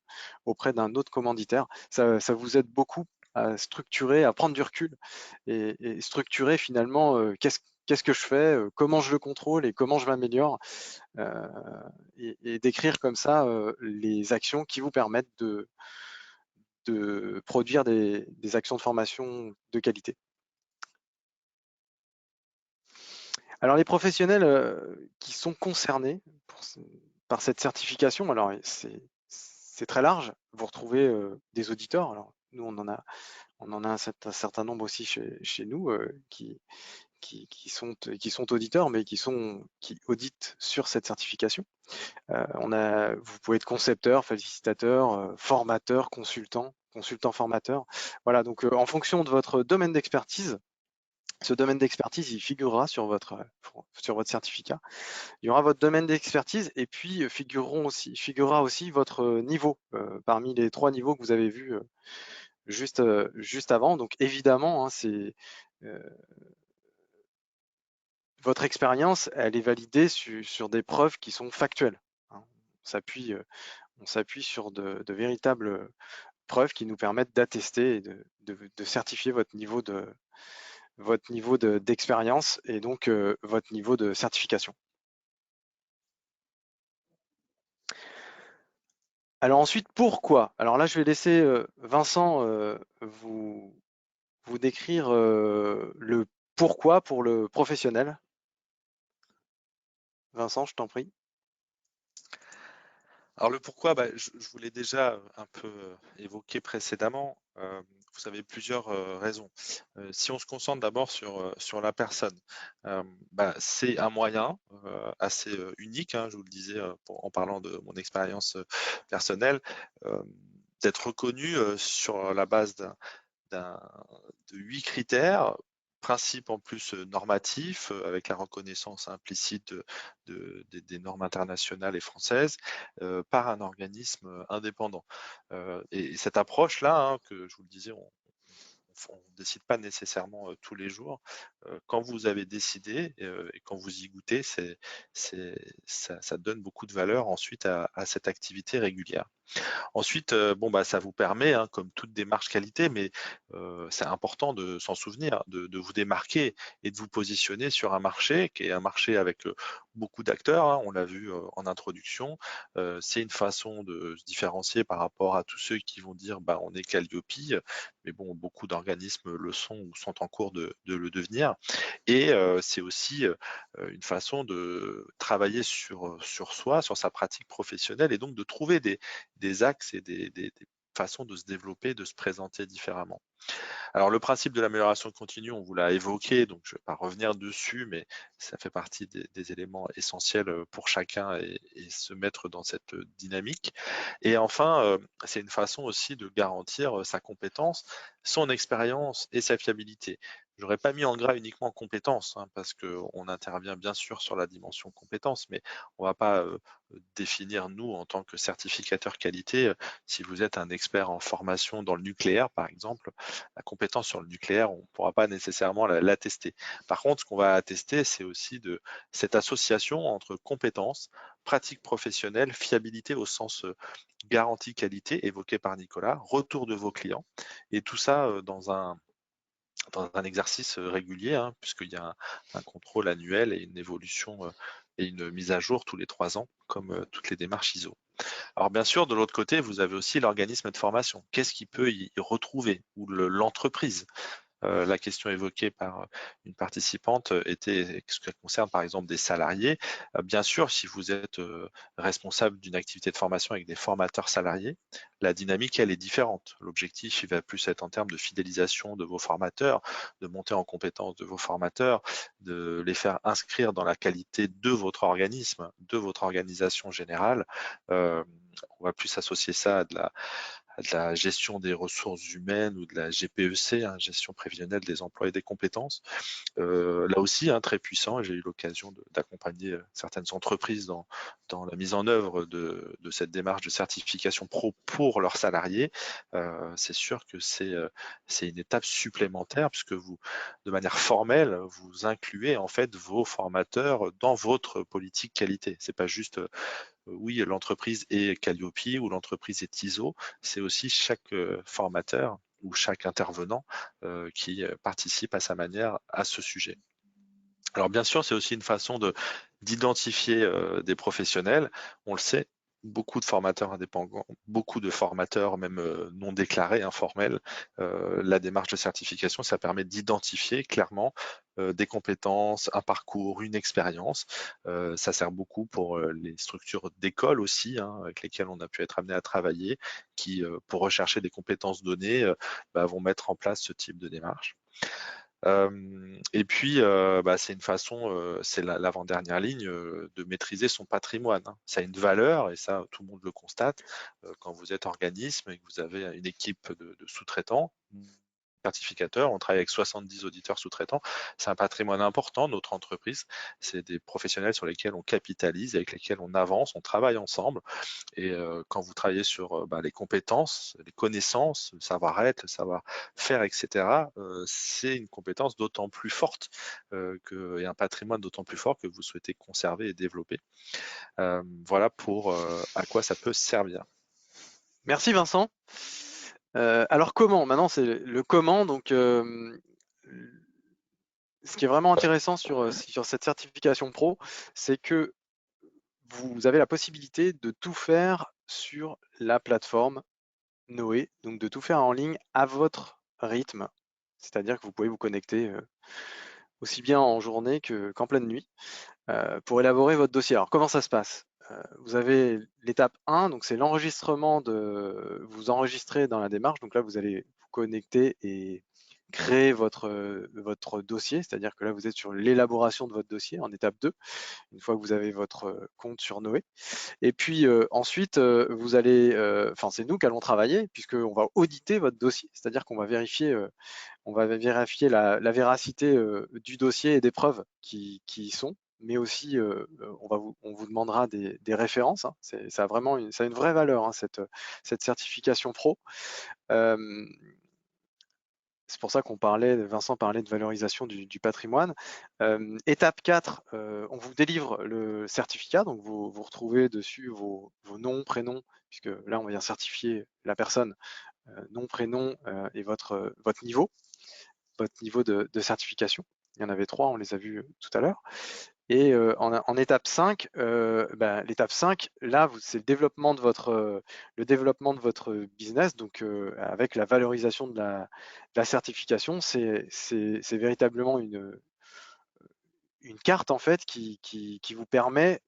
auprès d'un autre commanditaire. Ça vous aide beaucoup à structurer, à prendre du recul et structurer finalement qu'est-ce que je fais, comment je le contrôle et comment je m'améliore, et décrire comme ça les actions qui vous permettent de produire des actions de formation de qualité. Alors les professionnels qui sont concernés par cette certification, alors c'est très large. Vous retrouvez des auditeurs. Alors nous on en a un certain nombre aussi chez nous qui sont auditeurs, mais qui auditent sur cette certification. Vous pouvez être concepteur, facilitateur, formateur, consultant formateur. Voilà, donc en fonction de votre domaine d'expertise, ce domaine d'expertise, il figurera sur votre certificat. Il y aura votre domaine d'expertise et puis figurera aussi votre niveau parmi les 3 niveaux que vous avez vus juste avant. Donc évidemment, hein, votre expérience, elle est validée sur des preuves qui sont factuelles. Hein. On s'appuie sur de véritables preuves qui nous permettent d'attester et de certifier votre niveau d'expérience et donc votre niveau de certification. Alors ensuite, pourquoi? Alors là, je vais laisser Vincent vous décrire le pourquoi pour le professionnel. Vincent, je t'en prie. Alors le pourquoi, je vous l'ai déjà un peu évoqué précédemment. Vous avez plusieurs raisons. Si on se concentre d'abord sur la personne, c'est un moyen assez unique, hein, je vous le disais en parlant de mon expérience personnelle, euh, d'être reconnu sur la base de 8 critères, principes en plus normatifs, avec la reconnaissance implicite des normes internationales et françaises, par un organisme indépendant. Et cette approche-là, hein, que je vous le disais, on ne décide pas nécessairement tous les jours. Quand vous avez décidé et quand vous y goûtez, ça donne beaucoup de valeur ensuite à cette activité régulière. Ensuite, ça vous permet, hein, comme toute démarche qualité, mais c'est important de s'en souvenir, de vous démarquer et de vous positionner sur un marché qui est un marché avec beaucoup d'acteurs, hein, on l'a vu en introduction. C'est une façon de se différencier par rapport à tous ceux qui vont dire on est Calliope, mais bon, beaucoup d'organismes le sont ou sont en cours de le devenir. Et c'est aussi une façon de travailler sur soi, sur sa pratique professionnelle et donc de trouver des axes et des façons de se développer, de se présenter différemment. Alors le principe de l'amélioration continue, on vous l'a évoqué, donc je ne vais pas revenir dessus, mais ça fait partie des éléments essentiels pour chacun et se mettre dans cette dynamique. Et enfin, c'est une façon aussi de garantir sa compétence, son expérience et sa fiabilité. Je n'aurais pas mis en gras uniquement compétences, hein, parce qu'on intervient bien sûr sur la dimension compétence, mais on ne va pas définir, nous, en tant que certificateur qualité, si vous êtes un expert en formation dans le nucléaire, par exemple, la compétence sur le nucléaire, on ne pourra pas nécessairement l'attester. Par contre, ce qu'on va attester, c'est aussi de cette association entre compétences, pratique professionnelle, fiabilité au sens garantie qualité évoqué par Nicolas, retour de vos clients, et tout ça dans un exercice régulier, hein, puisqu'il y a un contrôle annuel et une évolution et une mise à jour tous les 3 ans, comme toutes les démarches ISO. Alors bien sûr, de l'autre côté, vous avez aussi l'organisme de formation. Qu'est-ce qu'il peut y retrouver ou l'entreprise? La question évoquée par une participante était ce qui concerne par exemple des salariés. Bien sûr, si vous êtes responsable d'une activité de formation avec des formateurs salariés, la dynamique, elle est différente. L'objectif, il va plus être en termes de fidélisation de vos formateurs, de monter en compétence de vos formateurs, de les faire inscrire dans la qualité de votre organisme, de votre organisation générale. On va plus associer ça à de la gestion des ressources humaines ou de la GPEC, hein, gestion prévisionnelle des emplois et des compétences. Là aussi, hein, très puissant, j'ai eu l'occasion d'accompagner certaines entreprises dans la mise en œuvre de cette démarche de certification pro pour leurs salariés. C'est sûr que c'est une étape supplémentaire puisque vous, de manière formelle, vous incluez en fait vos formateurs dans votre politique qualité. C'est pas juste oui, l'entreprise est Calliope ou l'entreprise est ISO, c'est aussi chaque formateur ou chaque intervenant qui participe à sa manière à ce sujet. Alors bien sûr, c'est aussi une façon d'identifier des professionnels. On le sait, beaucoup de formateurs indépendants, beaucoup de formateurs même non déclarés, informels. La démarche de certification, ça permet d'identifier clairement des compétences, un parcours, une expérience. Ça sert beaucoup pour les structures d'école aussi, hein, avec lesquelles on a pu être amené à travailler, qui, pour rechercher des compétences données, vont mettre en place ce type de démarche. Et puis, c'est une façon, c'est l'avant-dernière ligne, de maîtriser son patrimoine, hein. Ça a une valeur et ça, tout le monde le constate, quand vous êtes organisme et que vous avez une équipe de sous-traitants, certificateurs, on travaille avec 70 auditeurs sous-traitants. C'est un patrimoine important, notre entreprise. C'est des professionnels sur lesquels on capitalise, avec lesquels on avance, on travaille ensemble. Et quand vous travaillez sur les compétences, les connaissances, le savoir-être, le savoir-faire, etc., c'est une compétence d'autant plus forte et un patrimoine d'autant plus fort que vous souhaitez conserver et développer. Voilà pour à quoi ça peut servir. Merci Vincent. Alors comment? Maintenant, c'est le comment. Donc, ce qui est vraiment intéressant sur cette certification pro, c'est que vous avez la possibilité de tout faire sur la plateforme Noé, donc de tout faire en ligne à votre rythme. C'est-à-dire que vous pouvez vous connecter aussi bien en journée qu'en pleine nuit pour élaborer votre dossier. Alors, comment ça se passe? vous avez l'étape 1, donc c'est l'enregistrement vous enregistrez dans la démarche, donc là vous allez vous connecter et créer votre dossier, c'est-à-dire que là vous êtes sur l'élaboration de votre dossier en étape 2, une fois que vous avez votre compte sur Noé. Et puis ensuite, vous allez, enfin c'est nous qui allons travailler puisqu'on va auditer votre dossier, c'est-à-dire qu'on va vérifier, la véracité du dossier et des preuves qui y sont, mais aussi on vous demandera des références, hein. Ça a vraiment ça a une vraie valeur, hein, cette certification pro. Euh, c'est pour ça Vincent parlait de valorisation du patrimoine. Étape 4, on vous délivre le certificat, donc vous retrouvez dessus vos noms, prénoms, puisque là on vient certifier la personne, nom, prénom et votre niveau de certification. Il y en avait 3, on les a vus tout à l'heure. Et en étape 5, l'étape 5, là, c'est le développement de votre business, donc avec la valorisation de la certification, c'est véritablement une carte en fait qui vous permet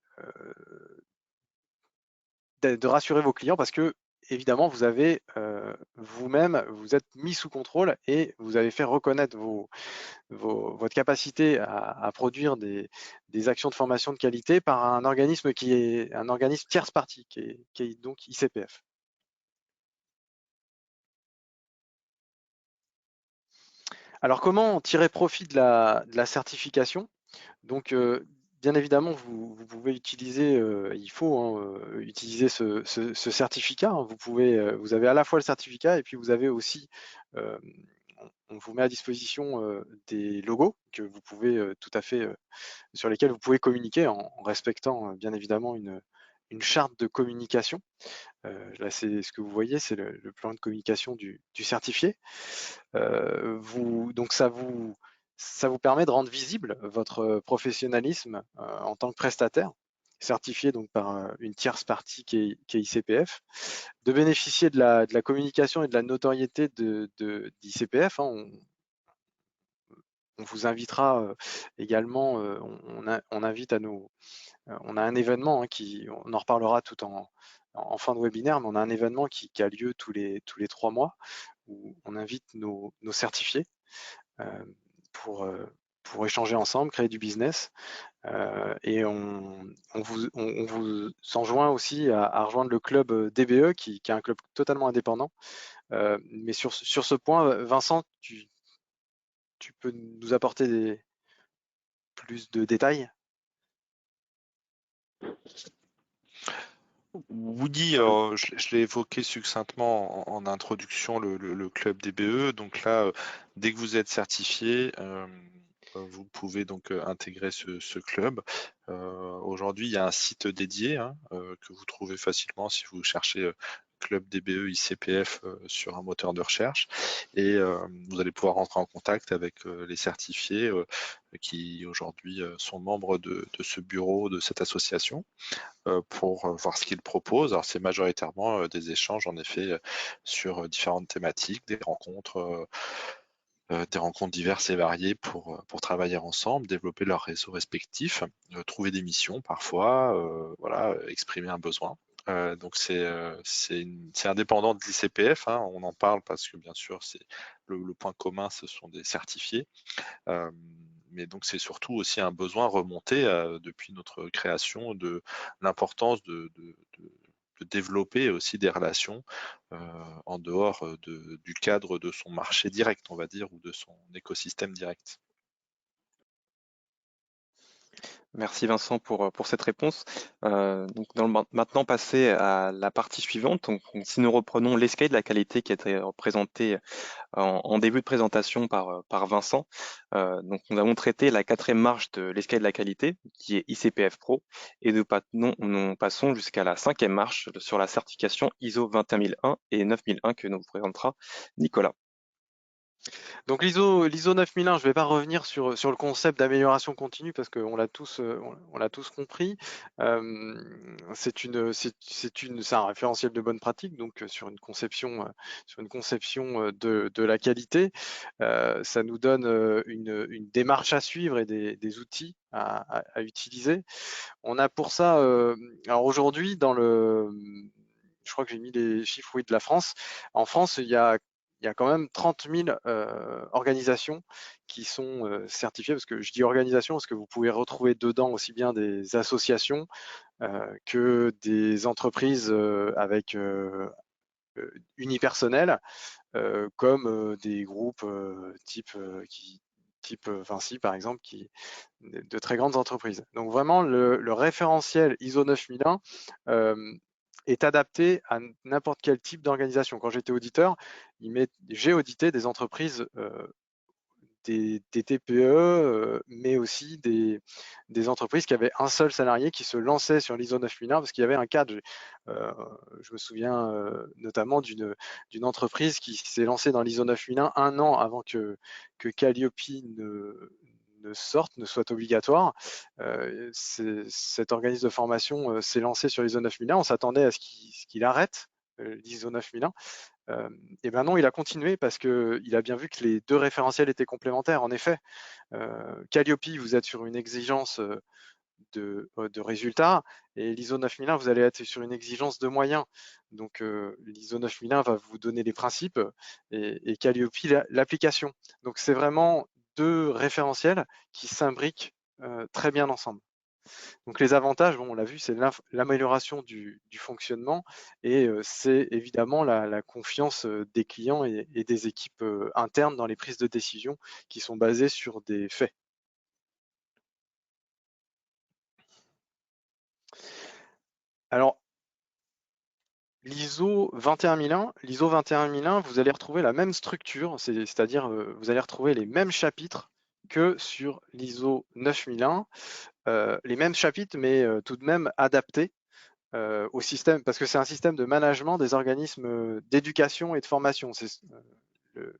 de rassurer vos clients parce que évidemment vous avez vous-même, vous êtes mis sous contrôle et vous avez fait reconnaître votre capacité à produire des actions de formation de qualité par un organisme qui est un organisme tierce partie, qui est donc ICPF. Alors comment tirer profit de la certification? Donc bien évidemment, vous pouvez utiliser, il faut hein, utiliser ce certificat, hein. Vous avez à la fois le certificat et puis vous avez aussi, on vous met à disposition des logos que vous pouvez tout à fait sur lesquels vous pouvez communiquer en respectant bien évidemment une charte de communication. Là, c'est ce que vous voyez, c'est le plan de communication du certifié. Donc ça vous permet de rendre visible votre professionnalisme en tant que prestataire, certifié donc par une tierce partie qui est ICPF, de bénéficier de la communication et de la notoriété d'ICPF, hein. On vous invitera également, on invite on a un événement hein, on en reparlera tout en fin de webinaire, mais on a un événement qui a lieu tous les 3 mois où on invite nos certifiés euh, pour, euh, pour échanger ensemble, créer du business. Et on vous enjoint aussi à rejoindre le club DBE, qui est un club totalement indépendant. Mais sur ce point, Vincent, tu peux nous apporter plus de détails? Oui, je l'ai évoqué succinctement en introduction, le club DBE. Donc là, dès que vous êtes certifié, vous pouvez donc intégrer ce club. Aujourd'hui, il y a un site dédié hein, que vous trouvez facilement si vous cherchez club DBE ICPF sur un moteur de recherche. Et vous allez pouvoir rentrer en contact avec les certifiés qui aujourd'hui sont membres de ce bureau, de cette association pour voir ce qu'ils proposent. Alors c'est majoritairement des échanges en effet sur différentes thématiques, des rencontres diverses et variées pour travailler ensemble, développer leurs réseaux respectifs, trouver des missions parfois, voilà, exprimer un besoin. Donc c'est indépendant de l'ICPF, hein, on en parle parce que bien sûr c'est le point commun, ce sont des certifiés. Euh, mais donc c'est surtout aussi un besoin remonté depuis notre création de l'importance de développer aussi des relations en dehors du cadre de son marché direct, on va dire, ou de son écosystème direct. Merci Vincent pour cette réponse. Donc maintenant passer à la partie suivante. Donc, si nous reprenons l'escalier de la qualité qui a été représenté en début de présentation par Vincent. Donc, nous avons traité la 4e marche de l'escalier de la qualité, qui est ICPF Pro, et nous passons jusqu'à la 5e marche sur la certification ISO 21001 et 9001 que nous présentera Nicolas. Donc l'ISO 9001, je ne vais pas revenir sur le concept d'amélioration continue parce qu'on l'a on l'a tous compris. C'est un référentiel de bonne pratique, donc sur une conception de la qualité. Ça nous donne une démarche à suivre et des outils à utiliser. On a pour ça, alors aujourd'hui, je crois que j'ai mis les chiffres, oui, de la France. En France, il y a quand même 30 000 organisations qui sont certifiées, parce que je dis organisation parce que vous pouvez retrouver dedans aussi bien des associations que des entreprises avec unipersonnelles, comme des groupes type Vinci par exemple, de très grandes entreprises. Donc vraiment, le référentiel ISO 9001 est adapté à n'importe quel type d'organisation. Quand j'étais auditeur, j'ai audité des entreprises, des TPE, mais aussi des entreprises qui avaient un seul salarié qui se lançait sur l'ISO 9001 parce qu'il y avait un cadre. Euh, je me souviens notamment d'une entreprise qui s'est lancée dans l'ISO 9001 un an avant que Calliope ne sorte, ne soit obligatoire. Cet organisme de formation s'est lancé sur l'ISO 9001. On s'attendait à ce qu'il arrête l'ISO 9001. Et ben non, il a continué parce qu'il a bien vu que les deux référentiels étaient complémentaires. En effet, Calliope, vous êtes sur une exigence de résultats, et l'ISO 9001, vous allez être sur une exigence de moyens. Donc l'ISO 9001 va vous donner les principes et Calliope l'application. Donc c'est vraiment deux référentiels qui s'imbriquent très bien ensemble. Donc les avantages, bon, on l'a vu, c'est l'amélioration du fonctionnement et c'est évidemment la confiance des clients et des équipes internes dans les prises de décision qui sont basées sur des faits. Alors, l'ISO 21001, vous allez retrouver la même structure, c'est-à-dire vous allez retrouver les mêmes chapitres que sur l'ISO 9001, les mêmes chapitres, mais tout de même adaptés au système, parce que c'est un système de management des organismes d'éducation et de formation.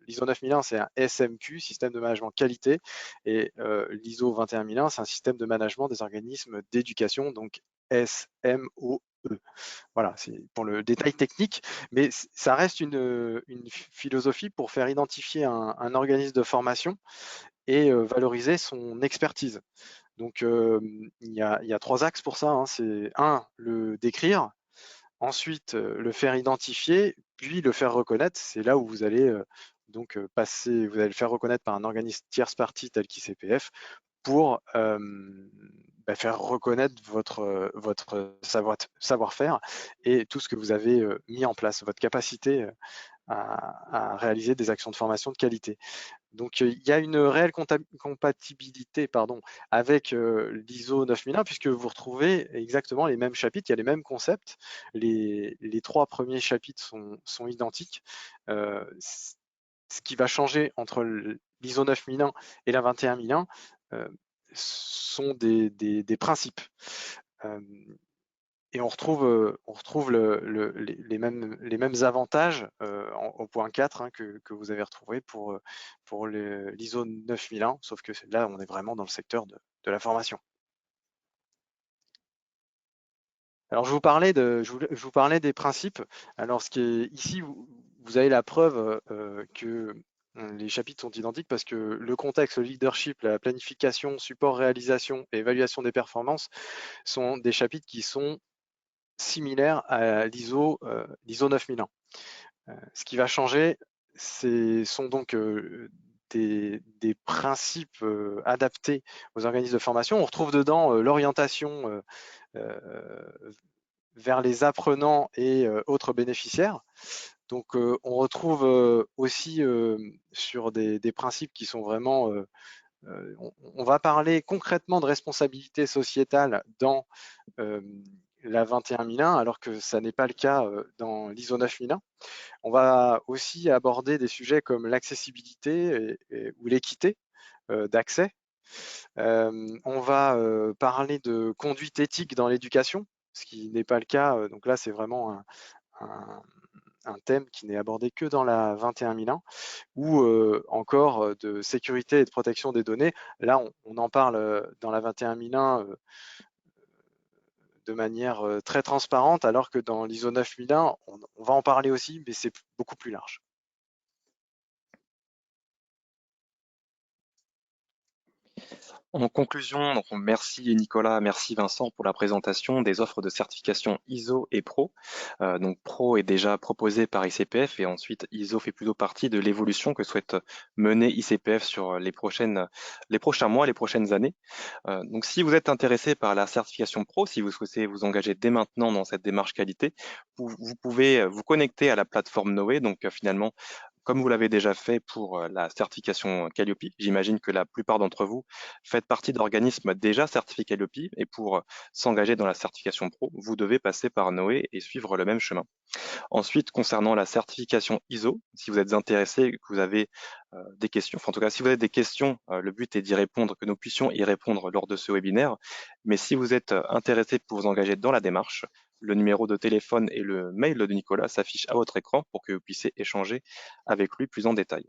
L'ISO 9001, c'est un SMQ, système de management qualité, et l'ISO 21001, c'est un système de management des organismes d'éducation, donc SMOE. Voilà, c'est pour le détail technique, mais ça reste une philosophie pour faire identifier un organisme de formation et valoriser son expertise. Donc, il y a trois axes pour ça, hein. C'est un, le décrire, ensuite le faire identifier, puis le faire reconnaître. C'est là où vous allez vous allez le faire reconnaître par un organisme tierce partie tel qu'ICPF pour faire reconnaître votre savoir-faire et tout ce que vous avez mis en place, votre capacité à réaliser des actions de formation de qualité. Donc, il y a une réelle compatibilité avec l'ISO 9001 puisque vous retrouvez exactement les mêmes chapitres, il y a les mêmes concepts. Les trois premiers chapitres sont identiques. Ce qui va changer entre l'ISO 9001 et la 21001 sont des principes. Et on retrouve les mêmes avantages au point 4 hein, que vous avez retrouvé pour l'ISO 9001, sauf que là, on est vraiment dans le secteur de la formation. Alors, je vous parlais des principes. Alors, ici, vous avez la preuve que les chapitres sont identiques parce que le contexte, le leadership, la planification, support, réalisation et évaluation des performances sont des chapitres qui sont similaire à l'ISO 9001. Ce qui va changer, sont donc des principes adaptés aux organismes de formation. On retrouve dedans l'orientation vers les apprenants et autres bénéficiaires. Donc on retrouve aussi sur des principes qui sont vraiment on va parler concrètement de responsabilité sociétale dans la 21001, alors que ça n'est pas le cas dans l'ISO 9001. On va aussi aborder des sujets comme l'accessibilité ou l'équité d'accès. On va parler de conduite éthique dans l'éducation, ce qui n'est pas le cas. Donc là, c'est vraiment un thème qui n'est abordé que dans la 21001, ou encore de sécurité et de protection des données. Là, on en parle dans la 21001 de manière très transparente, alors que dans l'ISO 9001, on va en parler aussi, mais c'est beaucoup plus large. En conclusion, donc merci Nicolas, merci Vincent pour la présentation des offres de certification ISO et Pro. Donc Pro est déjà proposé par ICPF et ensuite ISO fait plutôt partie de l'évolution que souhaite mener ICPF sur les prochains mois, les prochaines années. Donc si vous êtes intéressé par la certification Pro, si vous souhaitez vous engager dès maintenant dans cette démarche qualité, vous pouvez vous connecter à la plateforme Noé. Donc finalement, comme vous l'avez déjà fait pour la certification Calliope, j'imagine que la plupart d'entre vous faites partie d'organismes déjà certifiés Calliope et pour s'engager dans la certification pro, vous devez passer par Noé et suivre le même chemin. Ensuite, concernant la certification ISO, si vous êtes intéressé, que vous avez des questions, enfin en tout cas si vous avez des questions, le but est d'y répondre, que nous puissions y répondre lors de ce webinaire. Mais si vous êtes intéressé pour vous engager dans la démarche, le numéro de téléphone et le mail de Nicolas s'affichent à votre écran pour que vous puissiez échanger avec lui plus en détail.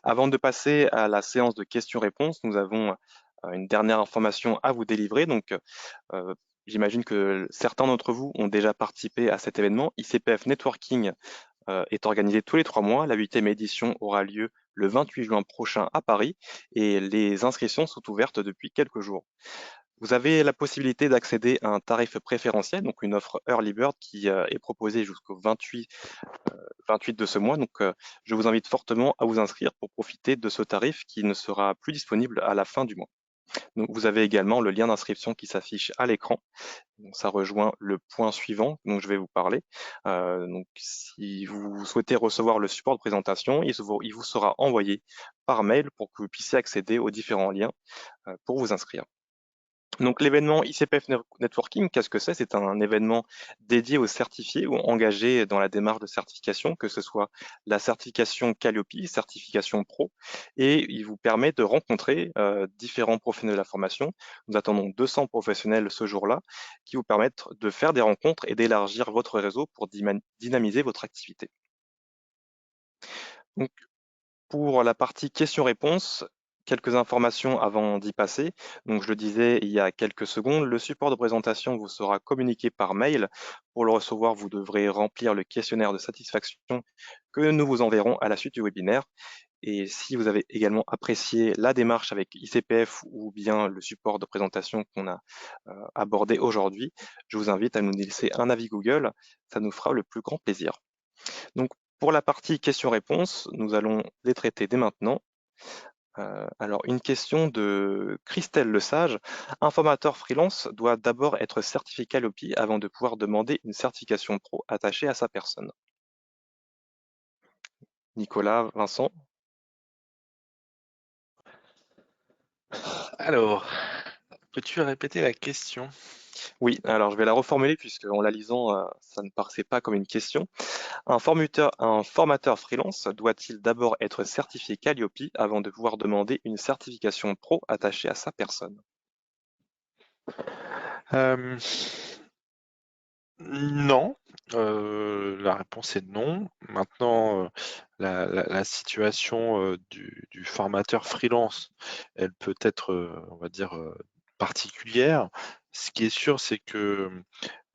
Avant de passer à la séance de questions-réponses, nous avons une dernière information à vous délivrer. Donc, j'imagine que certains d'entre vous ont déjà participé à cet événement. ICPF Networking est organisé tous les 3 mois. La 8e édition aura lieu le 28 juin prochain à Paris et les inscriptions sont ouvertes depuis quelques jours. Vous avez la possibilité d'accéder à un tarif préférentiel, donc une offre Early Bird qui est proposée jusqu'au 28 de ce mois. Donc, je vous invite fortement à vous inscrire pour profiter de ce tarif qui ne sera plus disponible à la fin du mois. Donc, vous avez également le lien d'inscription qui s'affiche à l'écran. Donc, ça rejoint le point suivant dont je vais vous parler. Donc, si vous souhaitez recevoir le support de présentation, il vous sera envoyé par mail pour que vous puissiez accéder aux différents liens pour vous inscrire. Donc l'événement ICPF Networking, qu'est-ce que c'est? C'est un événement dédié aux certifiés ou engagés dans la démarche de certification, que ce soit la certification Calliope, certification Pro, et il vous permet de rencontrer différents professionnels de la formation. Nous attendons 200 professionnels ce jour-là qui vous permettent de faire des rencontres et d'élargir votre réseau pour dynamiser votre activité. Donc, pour la partie questions-réponses, quelques informations avant d'y passer. Donc, je le disais il y a quelques secondes, le support de présentation vous sera communiqué par mail. Pour le recevoir, vous devrez remplir le questionnaire de satisfaction que nous vous enverrons à la suite du webinaire. Et si vous avez également apprécié la démarche avec ICPF ou bien le support de présentation qu'on a abordé aujourd'hui, je vous invite à nous laisser un avis Google. Ça nous fera le plus grand plaisir. Donc, pour la partie questions-réponses, nous allons les traiter dès maintenant. Alors, une question de Christelle Lesage. Un formateur freelance doit d'abord être certifié Calliope avant de pouvoir demander une certification pro attachée à sa personne. Nicolas, Vincent? Alors, peux-tu répéter la question? Oui, alors je vais la reformuler puisque en la lisant, ça ne paraissait pas comme une question. Un formateur freelance doit-il d'abord être certifié Calliope avant de pouvoir demander une certification pro attachée à sa personne? Euh, non, la réponse est non. Maintenant, la situation du formateur freelance, elle peut être, on va dire, particulière. Ce qui est sûr, c'est que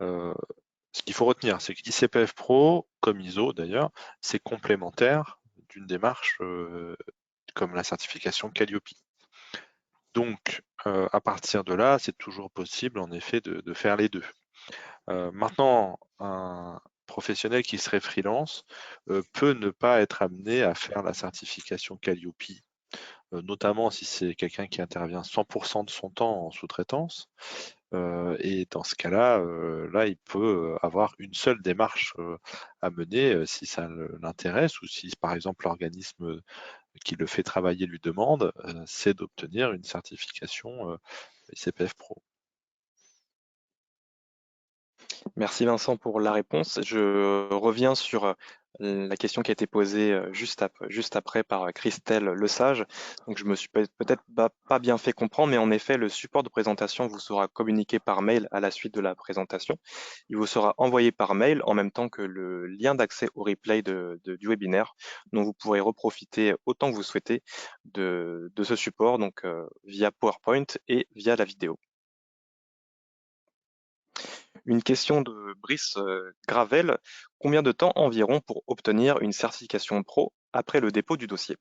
ce qu'il faut retenir, c'est que ICPF Pro, comme ISO d'ailleurs, c'est complémentaire d'une démarche comme la certification Calliope. Donc, à partir de là, c'est toujours possible en effet de faire les deux. Maintenant, un professionnel qui serait freelance peut ne pas être amené à faire la certification Calliope, notamment si c'est quelqu'un qui intervient 100% de son temps en sous-traitance. Et dans ce cas-là, là, il peut avoir une seule démarche à mener si ça l'intéresse ou si, par exemple, l'organisme qui le fait travailler lui demande, c'est d'obtenir une certification ICPF Pro. Merci Vincent pour la réponse. Je reviens sur la question qui a été posée juste après par Christelle Lesage. Donc je me suis peut-être pas bien fait comprendre, mais en effet, le support de présentation vous sera communiqué par mail à la suite de la présentation. Il vous sera envoyé par mail en même temps que le lien d'accès au replay du webinaire, dont vous pourrez reprofiter autant que vous souhaitez de ce support, donc via PowerPoint et via la vidéo. Une question de Brice Gravel. Combien de temps environ pour obtenir une certification pro après le dépôt du dossier?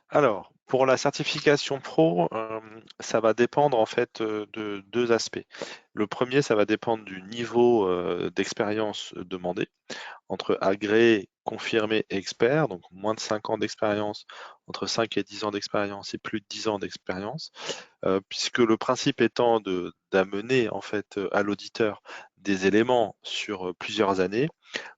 Alors, pour la certification pro, ça va dépendre en fait de deux aspects. Le premier, ça va dépendre du niveau d'expérience demandé. Entre agréé, confirmé et expert, donc moins de 5 ans d'expérience, entre 5 et 10 ans d'expérience et plus de 10 ans d'expérience, puisque le principe étant d'amener en fait à l'auditeur des éléments sur plusieurs années,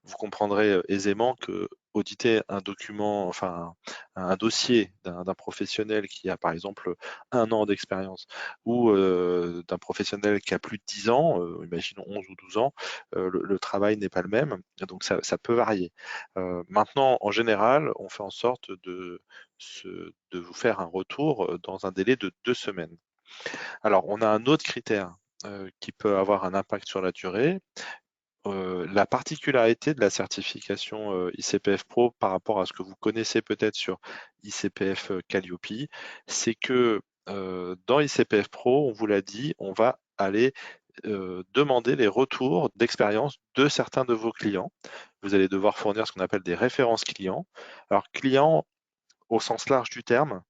vous comprendrez aisément que auditer un document, enfin un dossier d'un professionnel qui a par exemple 1 an d'expérience ou d'un professionnel qui a plus de 10 ans, imaginons 11 ou 12 ans, le travail n'est pas le même, donc ça peut varier. Maintenant, en général, on fait en sorte de vous faire un retour dans un délai de 2 semaines. Alors, on a un autre critère qui peut avoir un impact sur la durée. La particularité de la certification ICPF Pro par rapport à ce que vous connaissez peut-être sur ICPF Calliope, c'est que dans ICPF Pro, on vous l'a dit, on va aller demander les retours d'expérience de certains de vos clients. Vous allez devoir fournir ce qu'on appelle des références clients. Alors, clients au sens large du terme,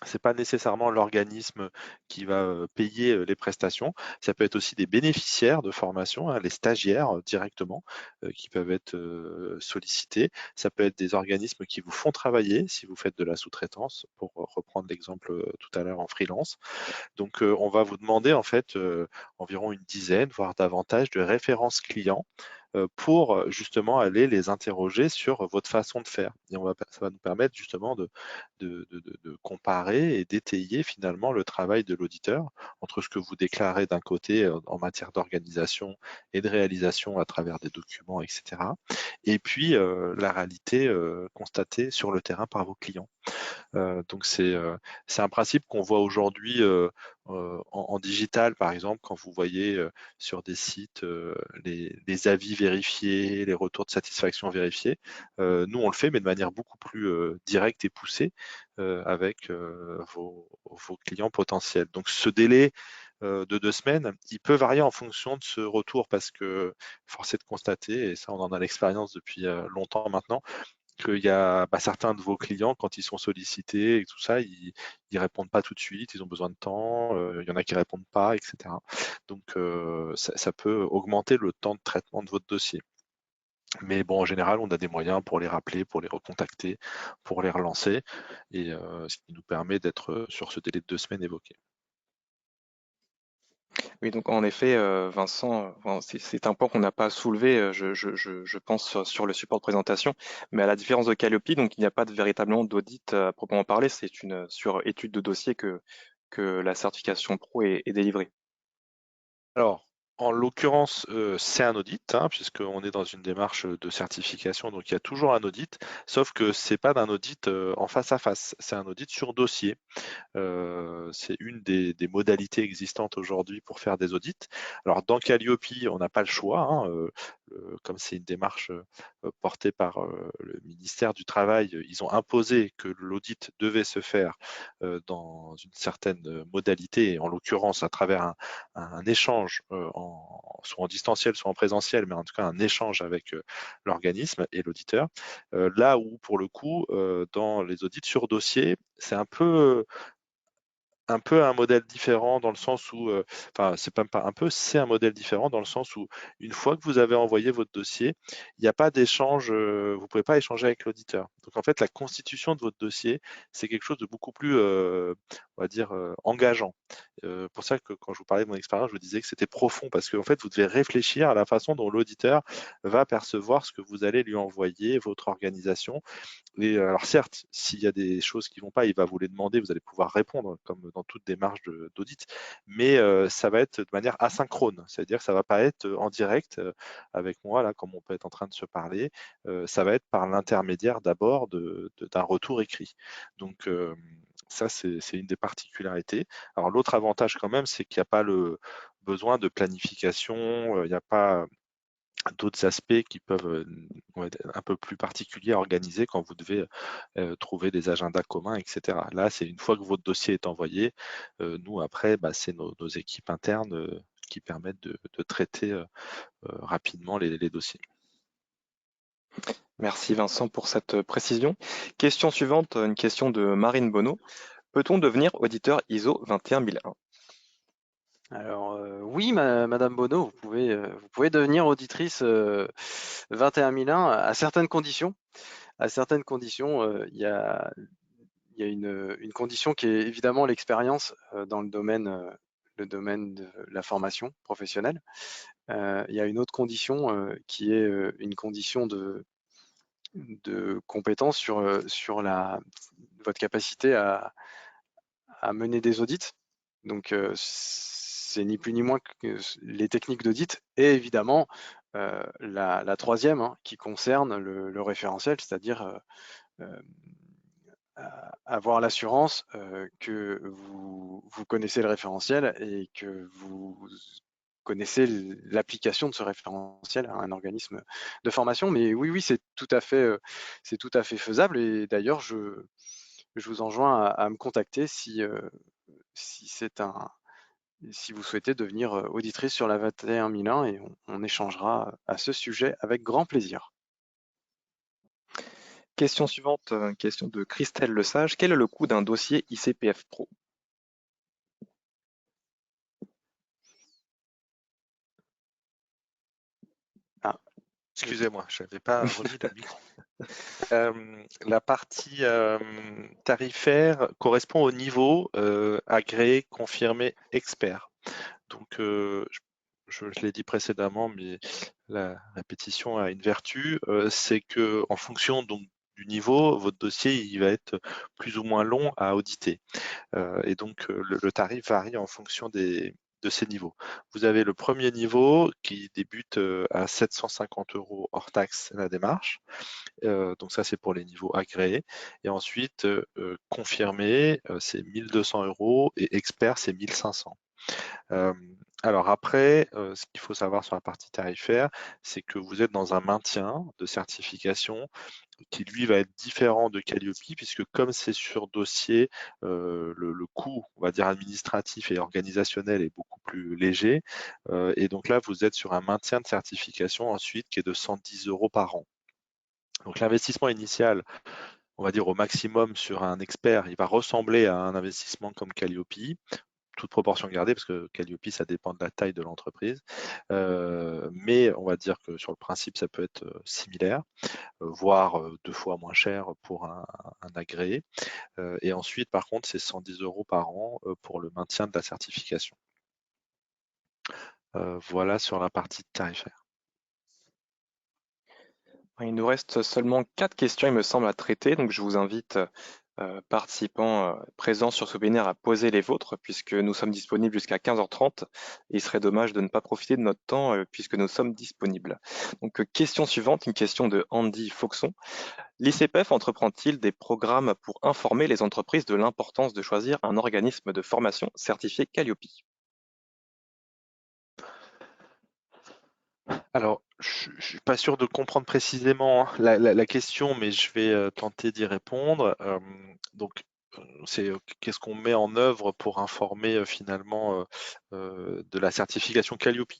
c'est pas nécessairement l'organisme qui va payer les prestations. Ça peut être aussi des bénéficiaires de formation, hein, les stagiaires directement, qui peuvent être sollicités. Ça peut être des organismes qui vous font travailler si vous faites de la sous-traitance, pour reprendre l'exemple tout à l'heure en freelance. Donc, on va vous demander en fait environ une dizaine, voire davantage, de références clients pour justement aller les interroger sur votre façon de faire. Et ça va nous permettre justement de comparer et d'étayer finalement le travail de l'auditeur entre ce que vous déclarez d'un côté en matière d'organisation et de réalisation à travers des documents, etc. Et puis la réalité constatée sur le terrain par vos clients. Donc c'est un principe qu'on voit aujourd'hui en digital, par exemple, quand vous voyez sur des sites les avis vérifiés, les retours de satisfaction vérifiés. Nous, on le fait, mais de manière beaucoup plus directe et poussée avec vos clients potentiels. Donc ce délai de 2 semaines, il peut varier en fonction de ce retour parce que force est de constater, et ça on en a l'expérience depuis longtemps maintenant, qu'il y a certains de vos clients, quand ils sont sollicités et tout ça, ils répondent pas tout de suite, ils ont besoin de temps, il y en a qui répondent pas, etc. Donc ça peut augmenter le temps de traitement de votre dossier. Mais bon, en général, on a des moyens pour les rappeler, pour les recontacter, pour les relancer, et ce qui nous permet d'être sur ce délai de 2 semaines évoqué. Oui, donc en effet, Vincent, enfin, c'est un point qu'on n'a pas soulevé, je pense, sur le support de présentation, mais à la différence de Calliope, donc il n'y a pas véritablement d'audit à proprement parler, c'est sur étude de dossier que la certification pro est délivrée. Alors, en l'occurrence, c'est un audit, hein, puisqu'on est dans une démarche de certification, donc il y a toujours un audit, sauf que c'est pas d'un audit en face à face, c'est un audit sur dossier. C'est une des modalités existantes aujourd'hui pour faire des audits. Alors dans Calliope, on n'a pas le choix, hein, comme c'est une démarche portée par le ministère du Travail, ils ont imposé que l'audit devait se faire dans une certaine modalité, et en l'occurrence à travers un échange, soit en distanciel, soit en présentiel, mais en tout cas un échange avec l'organisme et l'auditeur. Là où, pour le coup, dans les audits sur dossier, c'est un peu un modèle différent dans le sens où, enfin, c'est pas un peu, c'est un modèle différent dans le sens où, une fois que vous avez envoyé votre dossier, il n'y a pas d'échange, vous pouvez pas échanger avec l'auditeur. Donc en fait, la constitution de votre dossier, c'est quelque chose de beaucoup plus, on va dire, engageant. Pour ça que quand je vous parlais de mon expérience, je vous disais que c'était profond parce qu'en fait, vous devez réfléchir à la façon dont l'auditeur va percevoir ce que vous allez lui envoyer, votre organisation. Et alors certes, s'il y a des choses qui vont pas, il va vous les demander, vous allez pouvoir répondre comme dans toute démarche d'audit, mais ça va être de manière asynchrone, c'est-à-dire que ça va pas être en direct avec moi, là, comme on peut être en train de se parler, ça va être par l'intermédiaire d'abord d'un retour écrit. Donc ça, c'est une des particularités. Alors l'autre avantage quand même, c'est qu'il n'y a pas le besoin de planification, il n'y a pas d'autres aspects qui peuvent être un peu plus particuliers à organiser quand vous devez trouver des agendas communs, etc. Là, c'est une fois que votre dossier est envoyé, nous après, bah, c'est nos équipes internes qui permettent de traiter rapidement les dossiers. Merci Vincent pour cette précision. Question suivante, une question de Marine Bonneau. Peut-on devenir auditeur ISO 21001? Alors oui, Madame Bonneau, vous pouvez devenir auditrice 21001 à certaines conditions. À certaines conditions, il y a une condition qui est évidemment l'expérience dans le domaine de la formation professionnelle. Il y a une autre condition qui est une condition de compétence sur votre capacité à mener des audits. Donc, c'est ni plus ni moins que les techniques d'audit et évidemment la troisième qui concerne le référentiel, c'est-à-dire avoir l'assurance que vous connaissez le référentiel et que vous connaissez l'application de ce référentiel à un organisme de formation. Mais oui, c'est tout à fait faisable. Et d'ailleurs, je vous enjoins à me contacter si si vous souhaitez devenir auditrice sur la 21001 et on échangera à ce sujet avec grand plaisir. Question suivante, question de Christelle Lesage. Quel est le coût d'un dossier ICPF Pro? Ah, Excusez-moi, je n'avais pas remis le micro. La partie tarifaire correspond au niveau agréé, confirmé, expert. Donc, je l'ai dit précédemment, mais la répétition a une vertu, c'est que en fonction donc du niveau, votre dossier il va être plus ou moins long à auditer. Et donc, le tarif varie en fonction de ces niveaux. Vous avez le premier niveau qui débute à 750 € hors taxe la démarche. Donc ça, c'est pour les niveaux agréés. Et ensuite, confirmé, c'est 1200 € et expert, c'est 1500. Alors après, ce qu'il faut savoir sur la partie tarifaire, c'est que vous êtes dans un maintien de certification qui lui va être différent de Calliope, puisque comme c'est sur dossier, le coût, on va dire administratif et organisationnel est beaucoup plus léger. Et donc là, vous êtes sur un maintien de certification ensuite qui est de 110 € par an. Donc l'investissement initial, on va dire au maximum sur un expert, il va ressembler à un investissement comme Calliope, toute proportion gardée, parce que Calliope, ça dépend de la taille de l'entreprise. Mais on va dire que sur le principe, ça peut être similaire, voire 2 fois moins cher pour un agréé. Et ensuite, par contre, c'est 110 € par an pour le maintien de la certification. Voilà sur la partie tarifaire. Il nous reste seulement 4 questions, il me semble, à traiter, donc je vous invite, participants présents sur ce webinaire, à poser les vôtres, puisque nous sommes disponibles jusqu'à 15h30, et il serait dommage de ne pas profiter de notre temps, puisque nous sommes disponibles. Donc, question suivante, une question de Andy Foxon. L'ICPF entreprend-il des programmes pour informer les entreprises de l'importance de choisir un organisme de formation certifié Calliope? Alors, je ne suis pas sûr de comprendre précisément la question, mais je vais tenter d'y répondre. Donc, c'est qu'est-ce qu'on met en œuvre pour informer finalement de la certification Calliope?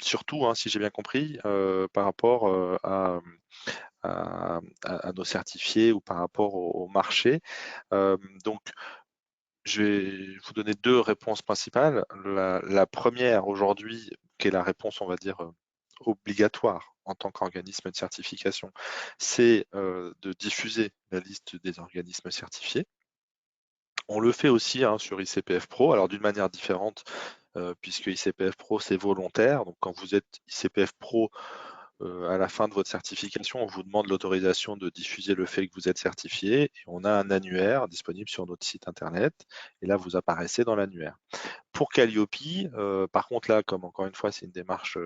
Surtout, hein, si j'ai bien compris, par rapport à nos certifiés ou par rapport au marché. Donc, je vais vous donner deux réponses principales. La première aujourd'hui, qui est la réponse, on va dire, obligatoire en tant qu'organisme de certification, c'est de diffuser la liste des organismes certifiés. On le fait aussi sur ICPF Pro, alors d'une manière différente, puisque ICPF Pro c'est volontaire. Donc quand vous êtes ICPF Pro, à la fin de votre certification, on vous demande l'autorisation de diffuser le fait que vous êtes certifié. Et on a un annuaire disponible sur notre site internet. Et là, vous apparaissez dans l'annuaire. Pour Calliope, par contre là, comme encore une fois, c'est une démarche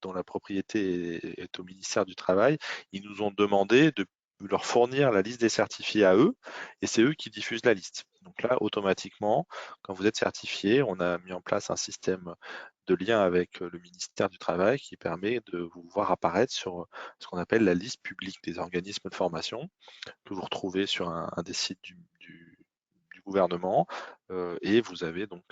dont la propriété est au ministère du Travail, ils nous ont demandé de leur fournir la liste des certifiés à eux, et c'est eux qui diffusent la liste. Donc là, automatiquement, quand vous êtes certifié, on a mis en place un système de lien avec le ministère du Travail qui permet de vous voir apparaître sur ce qu'on appelle la liste publique des organismes de formation, que vous retrouvez sur un des sites du gouvernement, et vous avez donc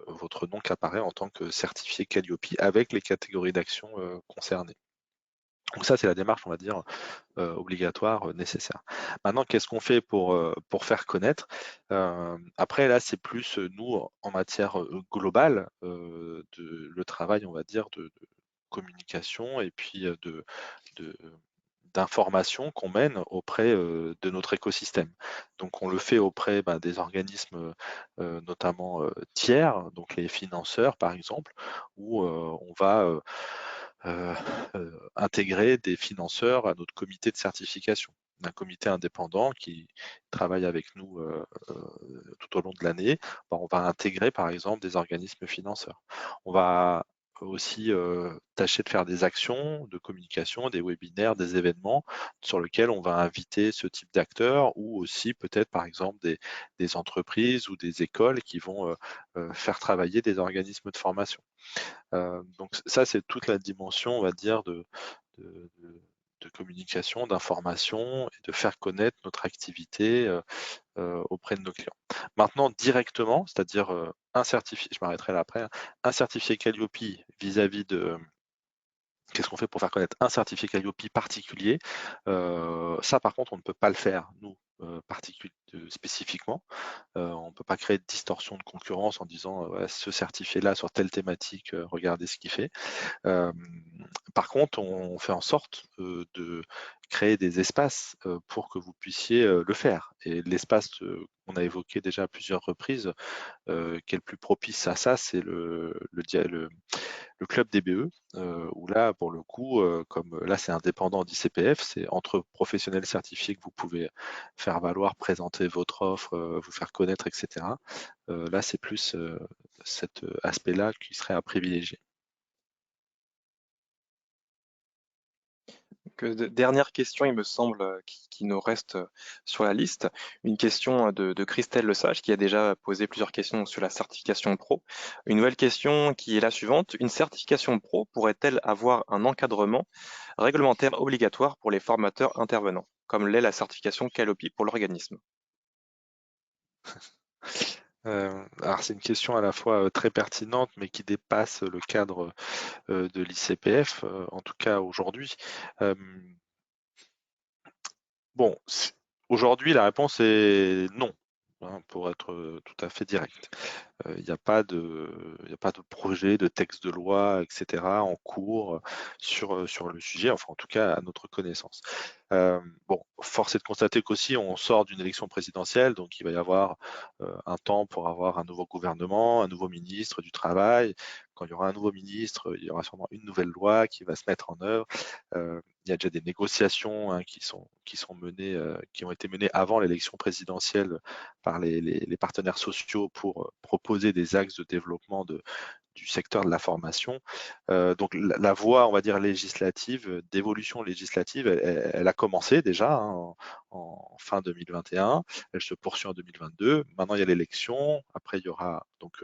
votre nom qui apparaît en tant que certifié Calliope avec les catégories d'actions concernées. Donc ça, c'est la démarche, on va dire, obligatoire, nécessaire. Maintenant, qu'est-ce qu'on fait pour faire connaître? Après, là, c'est plus nous, en matière globale, le travail, on va dire, de communication et puis de d'informations qu'on mène auprès de notre écosystème. Donc on le fait auprès des organismes notamment tiers, donc les financeurs par exemple, où on va intégrer des financeurs à notre comité de certification, un comité indépendant qui travaille avec nous tout au long de l'année. On va intégrer par exemple des organismes financeurs. On va aussi tâcher de faire des actions de communication, des webinaires, des événements sur lesquels on va inviter ce type d'acteurs ou aussi peut-être par exemple des entreprises ou des écoles qui vont faire travailler des organismes de formation. Donc ça, c'est toute la dimension, on va dire, de, de- de communication, d'information et de faire connaître notre activité auprès de nos clients. Maintenant, directement, c'est-à-dire un certifié, je m'arrêterai là après, hein, un certifié Calliope vis-à-vis de qu'est-ce qu'on fait pour faire connaître un certifié Calliope particulier. Ça, par contre, on ne peut pas le faire, nous, spécifiquement. On ne peut pas créer de distorsion de concurrence en disant ouais, ce certifié-là sur telle thématique, regardez ce qu'il fait. Euh, Par contre, on fait en sorte de créer des espaces pour que vous puissiez le faire. Et l'espace qu'on a évoqué déjà à plusieurs reprises, qui est le plus propice à ça, c'est le club DBE, où là, pour le coup, comme là c'est indépendant d'ICPF, c'est entre professionnels certifiés que vous pouvez faire valoir, présenter votre offre, vous faire connaître, etc. Là, c'est plus cet aspect-là qui serait à privilégier. Dernière question, il me semble, qui nous reste sur la liste. Une question de Christelle Lesage, qui a déjà posé plusieurs questions sur la certification pro. Une nouvelle question qui est la suivante. Une certification pro pourrait-elle avoir un encadrement réglementaire obligatoire pour les formateurs intervenants, comme l'est la certification Calliope pour l'organisme? Alors c'est une question à la fois très pertinente, mais qui dépasse le cadre de l'ICPF, en tout cas aujourd'hui. Euh, Bon, aujourd'hui, la réponse est non, hein, pour être tout à fait direct. Il n'y a pas il a pas de projet, de texte de loi, etc. en cours sur le sujet, enfin en tout cas à notre connaissance. Bon, force est de constater qu'aussi on sort d'une élection présidentielle, donc il va y avoir un temps pour avoir un nouveau gouvernement, un nouveau ministre du Travail. Quand il y aura un nouveau ministre, il y aura sûrement une nouvelle loi qui va se mettre en œuvre. Il y a déjà des négociations hein, qui sont menées, qui ont été menées avant l'élection présidentielle par les partenaires sociaux pour proposer des axes de développement du secteur de la formation. Donc la voie, on va dire, législative, d'évolution législative, elle a commencé déjà hein, en fin 2021, elle se poursuit en 2022. Maintenant, il y a l'élection, après il y aura, donc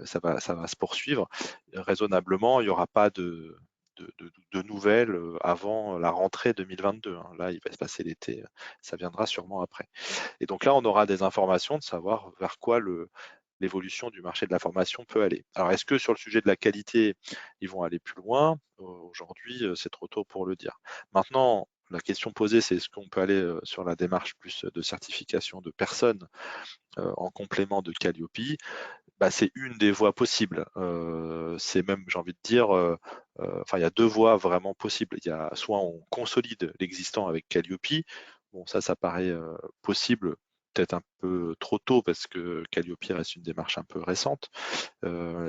ça va se poursuivre. Raisonnablement, il n'y aura pas de nouvelles avant la rentrée 2022. Hein. Là, il va se passer l'été, ça viendra sûrement après. Et donc là, on aura des informations de savoir vers quoi l'évolution du marché de la formation peut aller. Alors, est-ce que sur le sujet de la qualité, ils vont aller plus loin? Aujourd'hui, c'est trop tôt pour le dire. Maintenant, la question posée, c'est est-ce qu'on peut aller sur la démarche plus de certification de personnes en complément de Calliope? C'est une des voies possibles. C'est même, j'ai envie de dire, enfin, il y a deux voies vraiment possibles. Il y a soit on consolide l'existant avec Calliope, bon, ça paraît possible peut-être un peu trop tôt parce que Calliope reste une démarche un peu récente.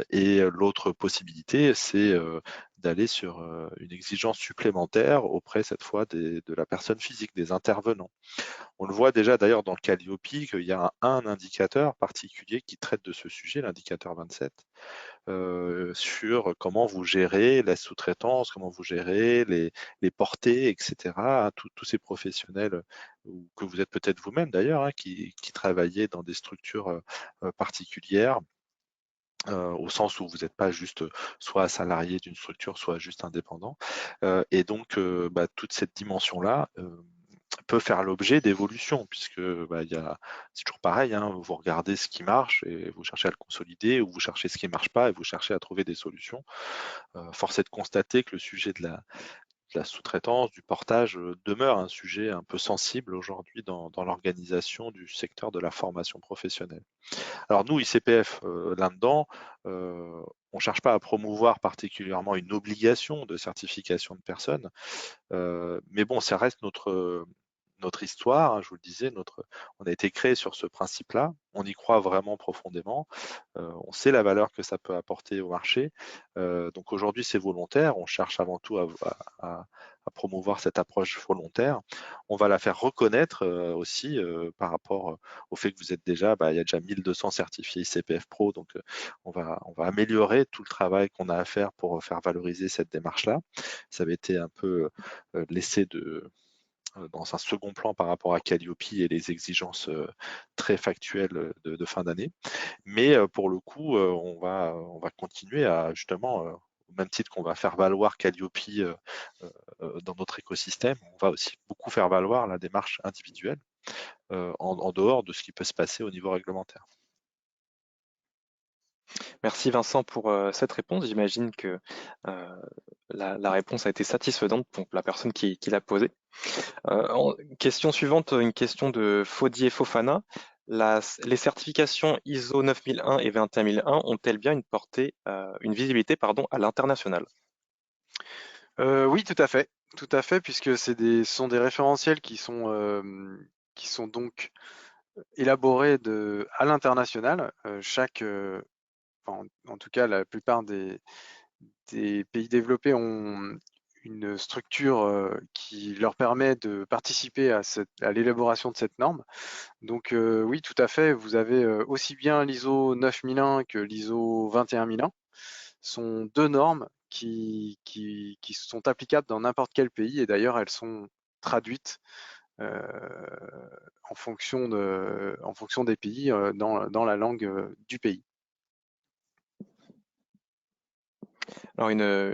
Et l'autre possibilité, c'est d'aller sur une exigence supplémentaire auprès cette fois de la personne physique, des intervenants. On le voit déjà d'ailleurs dans le Calliope qu'il y a un indicateur particulier qui traite de ce sujet, l'indicateur 27, sur comment vous gérez la sous-traitance, comment vous gérez les portées, etc. Tous ces professionnels, ou que vous êtes peut-être vous-même d'ailleurs, hein, qui travaillez dans des structures particulières, au sens où vous n'êtes pas juste soit salarié d'une structure, soit juste indépendant. Et donc, toute cette dimension-là peut faire l'objet d'évolution, puisque c'est toujours pareil, hein, vous regardez ce qui marche et vous cherchez à le consolider, ou vous cherchez ce qui ne marche pas et vous cherchez à trouver des solutions. Force est de constater que le sujet de la sous-traitance, du portage demeure un sujet un peu sensible aujourd'hui dans l'organisation du secteur de la formation professionnelle. Alors nous, ICPF, là-dedans, on ne cherche pas à promouvoir particulièrement une obligation de certification de personnes, mais bon, ça reste notre histoire, hein, je vous le disais, on a été créé sur ce principe-là, on y croit vraiment profondément, on sait la valeur que ça peut apporter au marché, donc aujourd'hui c'est volontaire, on cherche avant tout à promouvoir cette approche volontaire, on va la faire reconnaître aussi par rapport au fait que vous êtes déjà, il y a déjà 1200 certifiés ICPF Pro, donc on va améliorer tout le travail qu'on a à faire pour faire valoriser cette démarche-là. Ça avait été un peu laissé dans un second plan par rapport à Calliope et les exigences très factuelles de fin d'année. Mais pour le coup, on va continuer à justement, au même titre qu'on va faire valoir Calliope dans notre écosystème, on va aussi beaucoup faire valoir la démarche individuelle en dehors de ce qui peut se passer au niveau réglementaire. Merci Vincent pour cette réponse. J'imagine que la réponse a été satisfaisante pour la personne qui l'a posée. Question suivante, une question de Faudier Fofana. Les certifications ISO 9001 et 21001 ont-elles bien une portée, une visibilité, pardon, à l'international? Oui, tout à fait, puisque ce sont des référentiels qui sont donc élaborés à l'international. En tout cas, la plupart des pays développés ont une structure qui leur permet de participer à l'élaboration de cette norme. Donc oui, tout à fait, vous avez aussi bien l'ISO 9001 que l'ISO 21001, sont deux normes qui sont applicables dans n'importe quel pays, et d'ailleurs elles sont traduites en fonction des pays dans la langue du pays. Alors une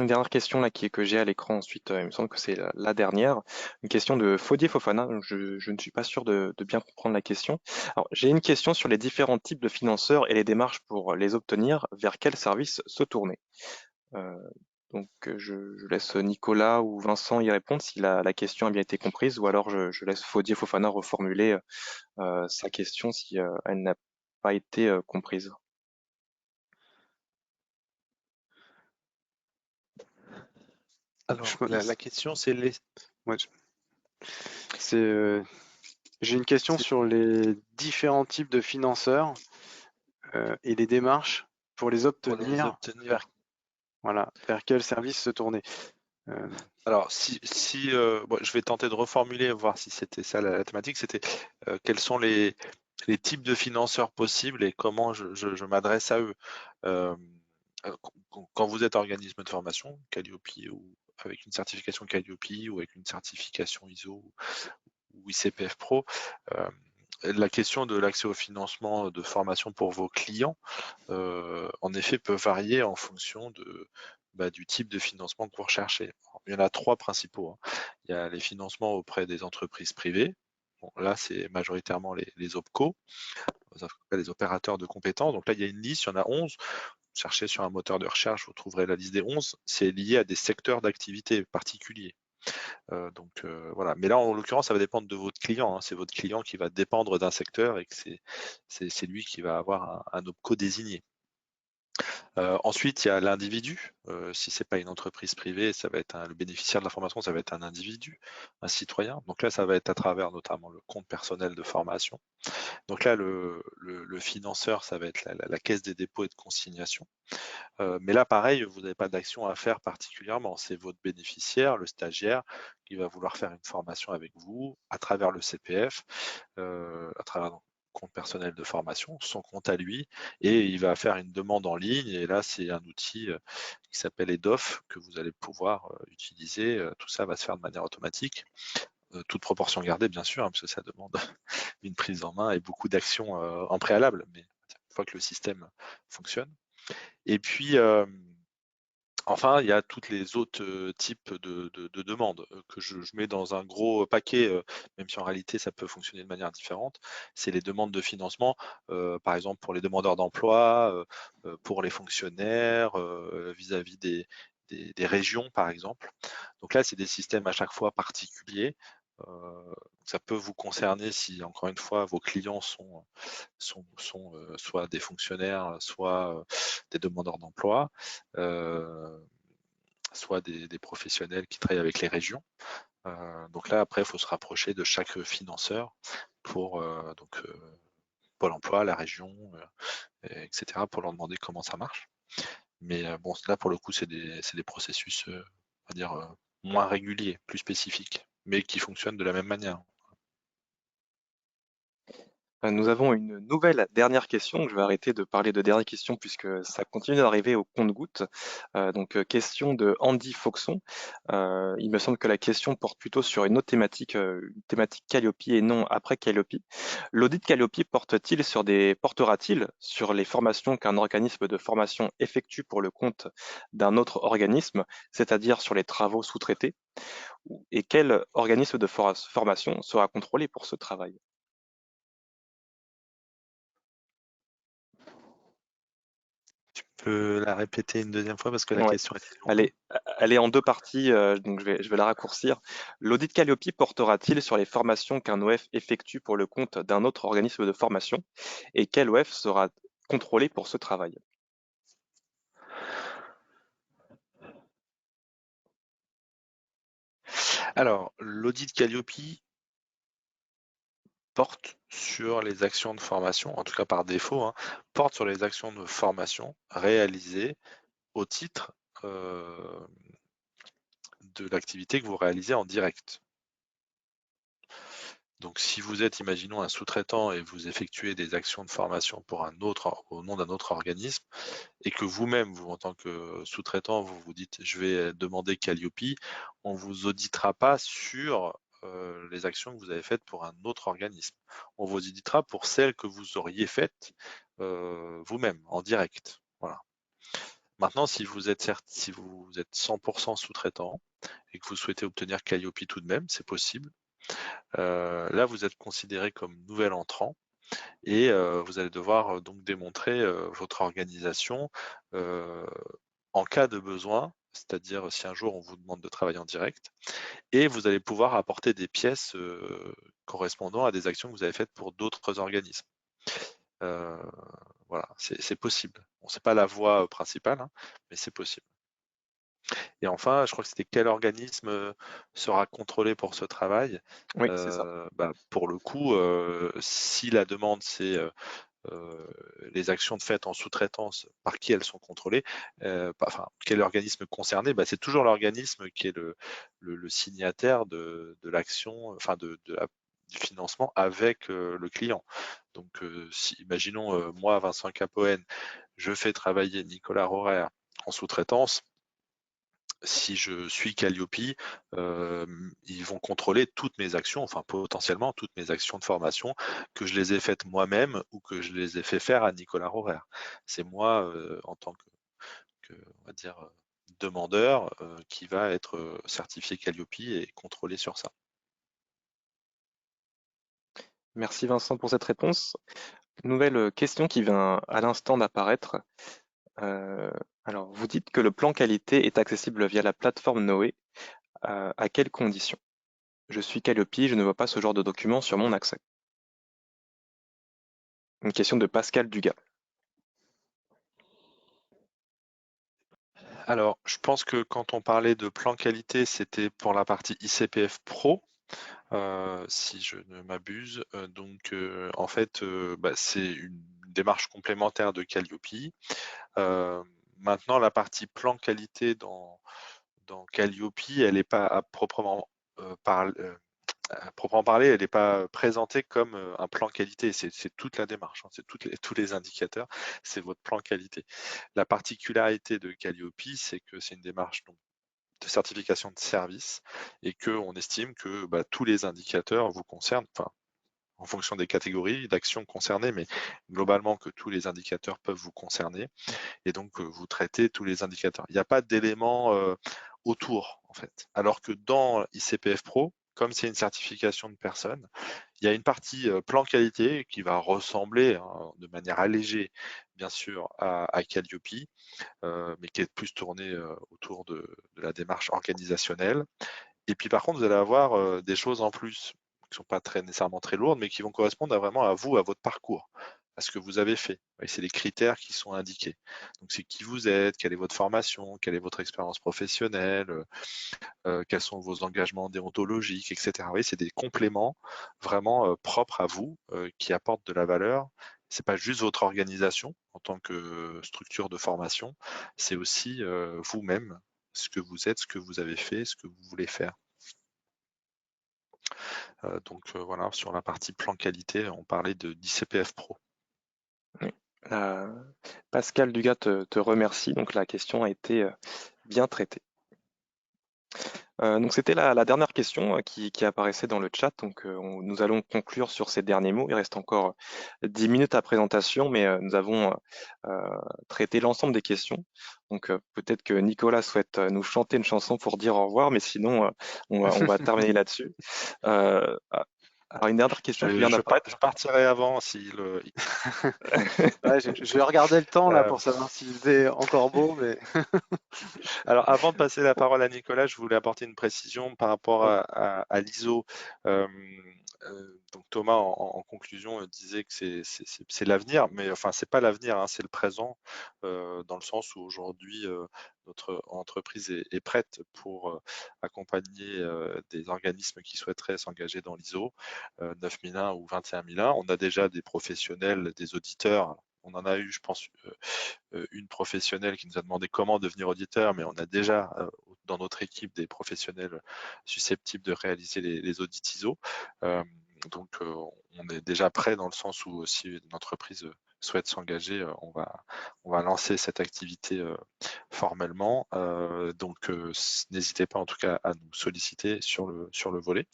dernière question là que j'ai à l'écran ensuite, il me semble que c'est la dernière. Une question de Faudier Fofana. Je ne suis pas sûr de bien comprendre la question. Alors j'ai une question sur les différents types de financeurs et les démarches pour les obtenir. Vers quel service se tourner? Euh, je laisse Nicolas ou Vincent y répondre si la question a bien été comprise, ou alors je laisse Faudier Fofana reformuler sa question si elle n'a pas été comprise. Alors, Je- la question, c'est ouais, j'ai une question sur les différents types de financeurs et les démarches pour les pour les obtenir, obtenir. vers quel service se tourner. Alors, bon, je vais tenter de reformuler, voir si c'était ça la thématique, c'était quels sont les types de financeurs possibles et comment je m'adresse à eux. Euh, quand vous êtes organisme de formation, Calliope, ou avec une certification Calliope, ou avec une certification ISO ou ICPF Pro, la question de l'accès au financement de formation pour vos clients, en effet, peut varier en fonction du type de financement que vous recherchez. Il y en a trois principaux, hein. Il y a les financements auprès des entreprises privées. Bon, là, c'est majoritairement les OPCO, les opérateurs de compétences. Donc là, il y a une liste, il y en a 11. Cherchez sur un moteur de recherche, vous trouverez la liste des 11. C'est lié à des secteurs d'activité particuliers. Voilà. Mais là, en l'occurrence, ça va dépendre de votre client, hein. C'est votre client qui va dépendre d'un secteur et que c'est lui qui va avoir un OPCO désigné. Ensuite, il y a l'individu. Si c'est pas une entreprise privée, ça va être le bénéficiaire de l'information, ça va être un individu, un citoyen. Donc là, ça va être à travers notamment le compte personnel de formation. Donc là, le financeur, ça va être la Caisse des dépôts et de consignation. Mais là, pareil, vous n'avez pas d'action à faire particulièrement. C'est votre bénéficiaire, le stagiaire, qui va vouloir faire une formation avec vous à travers le CPF, à travers donc, compte personnel de formation, son compte à lui, et il va faire une demande en ligne. Et là, c'est un outil qui s'appelle EDOF que vous allez pouvoir utiliser. Tout ça va se faire de manière automatique. Toute proportion gardée, bien sûr, hein, parce que ça demande une prise en main et beaucoup d'actions en préalable. Mais une fois que le système fonctionne. Et puis, enfin, il y a toutes les autres types de demandes que je mets dans un gros paquet, même si en réalité ça peut fonctionner de manière différente. C'est les demandes de financement, par exemple pour les demandeurs d'emploi, pour les fonctionnaires, vis-à-vis des régions, par exemple. Donc là, c'est des systèmes à chaque fois particuliers. Ça peut vous concerner si, encore une fois, vos clients sont soit des fonctionnaires, soit des demandeurs d'emploi, soit des professionnels qui travaillent avec les régions. Donc là, après, il faut se rapprocher de chaque financeur pour Pôle emploi, la région, etc., pour leur demander comment ça marche. Mais bon, là, pour le coup, c'est des processus, on va dire, moins réguliers, plus spécifiques, mais qui fonctionnent de la même manière. Nous avons une nouvelle dernière question. Je vais arrêter de parler de dernière question puisque ça continue d'arriver au compte-gouttes. Question de Andy Foxon. Il me semble que la question porte plutôt sur une thématique Calliope et non après Calliope. L'audit Calliope portera-t-il sur les formations qu'un organisme de formation effectue pour le compte d'un autre organisme, c'est-à-dire sur les travaux sous-traités? Et quel organisme de formation sera contrôlé pour ce travail? Tu peux la répéter une deuxième fois parce que la Ouais. question était Elle longue. est, elle est en deux parties, donc je vais la raccourcir. L'audit Calliope portera-t-il sur les formations qu'un OF effectue pour le compte d'un autre organisme de formation? Et quel OF sera contrôlé pour ce travail? Alors, l'audit Calliope porte sur les actions de formation, en tout cas par défaut, hein, porte sur les actions de formation réalisées au titre de l'activité que vous réalisez en direct. Donc si vous êtes, imaginons, un sous-traitant et vous effectuez des actions de formation pour au nom d'un autre organisme, et que vous-même, vous, en tant que sous-traitant, vous vous dites je vais demander Calliope, on ne vous auditera pas sur les actions que vous avez faites pour un autre organisme. On vous auditera pour celles que vous auriez faites vous-même, en direct. Voilà. Maintenant, si vous êtes 100% sous-traitant et que vous souhaitez obtenir Calliope tout de même, c'est possible. Là, vous êtes considéré comme nouvel entrant et vous allez devoir donc démontrer votre organisation en cas de besoin, c'est-à-dire si un jour on vous demande de travailler en direct, et vous allez pouvoir apporter des pièces correspondant à des actions que vous avez faites pour d'autres organismes. Euh, voilà, c'est possible. Bon, c'est pas la voie principale, hein, mais c'est possible. Et enfin, je crois que c'était quel organisme sera contrôlé pour ce travail. Oui, c'est ça. Pour le coup, si la demande c'est les actions de fait en sous-traitance, par qui elles sont contrôlées, enfin quel organisme concerné, c'est toujours l'organisme qui est le signataire de l'action, enfin du financement avec le client. Donc, imaginons moi, Vincent Capoen, je fais travailler Nicolas Rorer en sous-traitance. Si je suis Calliope, ils vont contrôler toutes mes actions, enfin potentiellement toutes mes actions de formation, que je les ai faites moi-même ou que je les ai fait faire à Nicolas Rorer. C'est moi, en tant on va dire, demandeur, qui va être certifié Calliope et contrôlé sur ça. Merci Vincent pour cette réponse. Nouvelle question qui vient à l'instant d'apparaître. Euh, alors, vous dites que le plan qualité est accessible via la plateforme Noé. À quelles conditions? Je suis Calliope, je ne vois pas ce genre de document sur mon accès. Une question de Pascal Dugas. Alors, je pense que quand on parlait de plan qualité, c'était pour la partie ICPF Pro, si je ne m'abuse. En fait, c'est une démarche complémentaire de Calliope. Maintenant, la partie plan qualité dans Calliope, elle n'est pas à proprement parler, elle n'est pas présentée comme un plan qualité. C'est toute la démarche, hein, c'est tous les indicateurs, c'est votre plan qualité. La particularité de Calliope, c'est que c'est une démarche donc, de certification de service et qu'on estime que tous les indicateurs vous concernent, enfin, en fonction des catégories d'actions concernées, mais globalement que tous les indicateurs peuvent vous concerner et donc vous traitez tous les indicateurs. Il n'y a pas d'éléments autour en fait. Alors que dans ICPF Pro, comme c'est une certification de personne, il y a une partie plan qualité qui va ressembler hein, de manière allégée, bien sûr, à Calliope, mais qui est plus tournée autour de la démarche organisationnelle. Et puis par contre, vous allez avoir des choses en plus qui sont pas très nécessairement très lourdes, mais qui vont correspondre vraiment à vous, à votre parcours, à ce que vous avez fait. Et c'est les critères qui sont indiqués. Donc c'est qui vous êtes, quelle est votre formation, quelle est votre expérience professionnelle, quels sont vos engagements déontologiques, etc. Oui, c'est des compléments vraiment propres à vous qui apportent de la valeur. C'est pas juste votre organisation en tant que structure de formation, c'est aussi vous-même, ce que vous êtes, ce que vous avez fait, ce que vous voulez faire. Voilà, sur la partie plan qualité, on parlait d'ICPF Pro. Oui. Pascal Dugas te remercie, donc la question a été bien traitée. Donc c'était la dernière question qui apparaissait dans le chat, donc nous allons conclure sur ces derniers mots. Il reste encore 10 minutes à présentation, mais nous avons traité l'ensemble des questions. Donc peut-être que Nicolas souhaite nous chanter une chanson pour dire au revoir, mais sinon on va terminer là-dessus. Alors une dernière question qui vient d'apparaître. Je partirai avant si Ouais, je vais regarder le temps là Euh, pour savoir s'il faisait encore beau, mais Alors, avant de passer la parole à Nicolas, je voulais apporter une précision par rapport oui. à l'ISO. Euh, donc Thomas, en conclusion, disait que c'est l'avenir, mais enfin, c'est pas l'avenir, hein, c'est le présent, dans le sens où aujourd'hui, notre entreprise est prête pour accompagner des organismes qui souhaiteraient s'engager dans l'ISO 9001 ou 21001. On a déjà des professionnels, des auditeurs. On en a eu, je pense, une professionnelle qui nous a demandé comment devenir auditeur, mais on a déjà dans notre équipe des professionnels susceptibles de réaliser les audits ISO. On est déjà prêt dans le sens où si une entreprise souhaite s'engager, on va lancer cette activité formellement. N'hésitez pas en tout cas à nous solliciter sur le volet.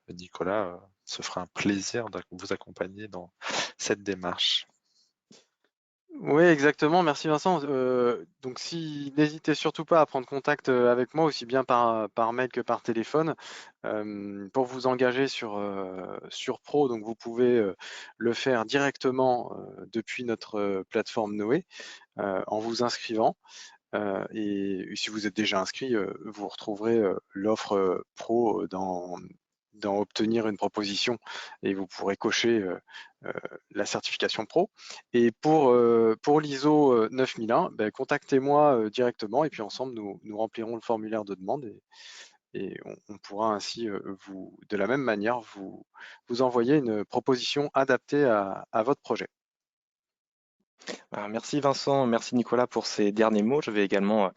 Nicolas, ce fera un plaisir de vous accompagner dans cette démarche. Oui, exactement. Merci Vincent. Donc, si n'hésitez surtout pas à prendre contact avec moi, aussi bien par mail que par téléphone, pour vous engager sur Pro. Donc, vous pouvez le faire directement depuis notre plateforme Noé en vous inscrivant. Et si vous êtes déjà inscrit, vous retrouverez l'offre Pro dans obtenir une proposition et vous pourrez cocher la certification Pro. Et pour l'ISO 9001, ben, contactez-moi directement et puis ensemble, nous remplirons le formulaire de demande et on pourra ainsi, de la même manière, vous envoyer une proposition adaptée à votre projet. Merci Vincent, merci Nicolas pour ces derniers mots. Je vais également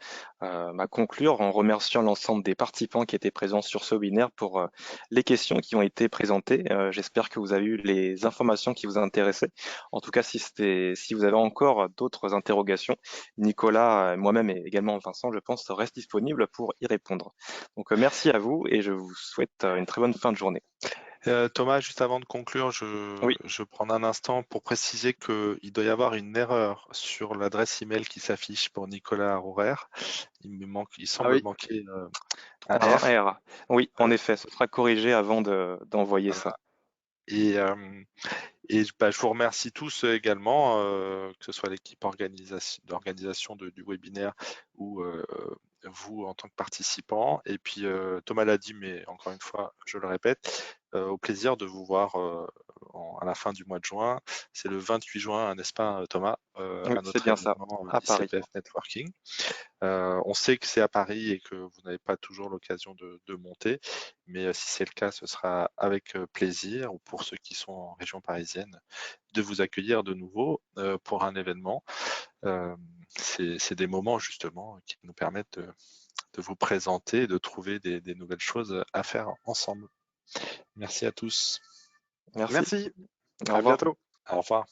conclure en remerciant l'ensemble des participants qui étaient présents sur ce webinaire pour les questions qui ont été présentées. J'espère que vous avez eu les informations qui vous intéressaient. En tout cas, si vous avez encore d'autres interrogations, Nicolas, moi-même et également Vincent, je pense, reste disponible pour y répondre. Donc merci à vous et je vous souhaite une très bonne fin de journée. Thomas, juste avant de conclure, Oui. je prends un instant pour préciser qu'il doit y avoir une erreur sur l'adresse email qui s'affiche pour Nicolas Rorer. Il Ah semble oui, manquer un Un R. R. Oui, en Euh, effet, ce sera corrigé avant d'envoyer voilà. ça. Et, je vous remercie tous également, que ce soit l'équipe d'organisation du webinaire ou vous en tant que participant. Et puis Thomas l'a dit, mais encore une fois, je le répète, au plaisir de vous voir à la fin du mois de juin. C'est le 28 juin, n'est-ce pas Thomas, Oui, à c'est notre bien ça, événement à Paris. ICPF Networking. On sait que c'est à Paris et que vous n'avez pas toujours l'occasion de monter, mais si c'est le cas, ce sera avec plaisir, ou pour ceux qui sont en région parisienne, de vous accueillir de nouveau pour un événement. C'est des moments justement qui nous permettent de vous présenter, de trouver des nouvelles choses à faire ensemble. Merci à tous. Merci. Merci, Au à revoir. bientôt. Au revoir.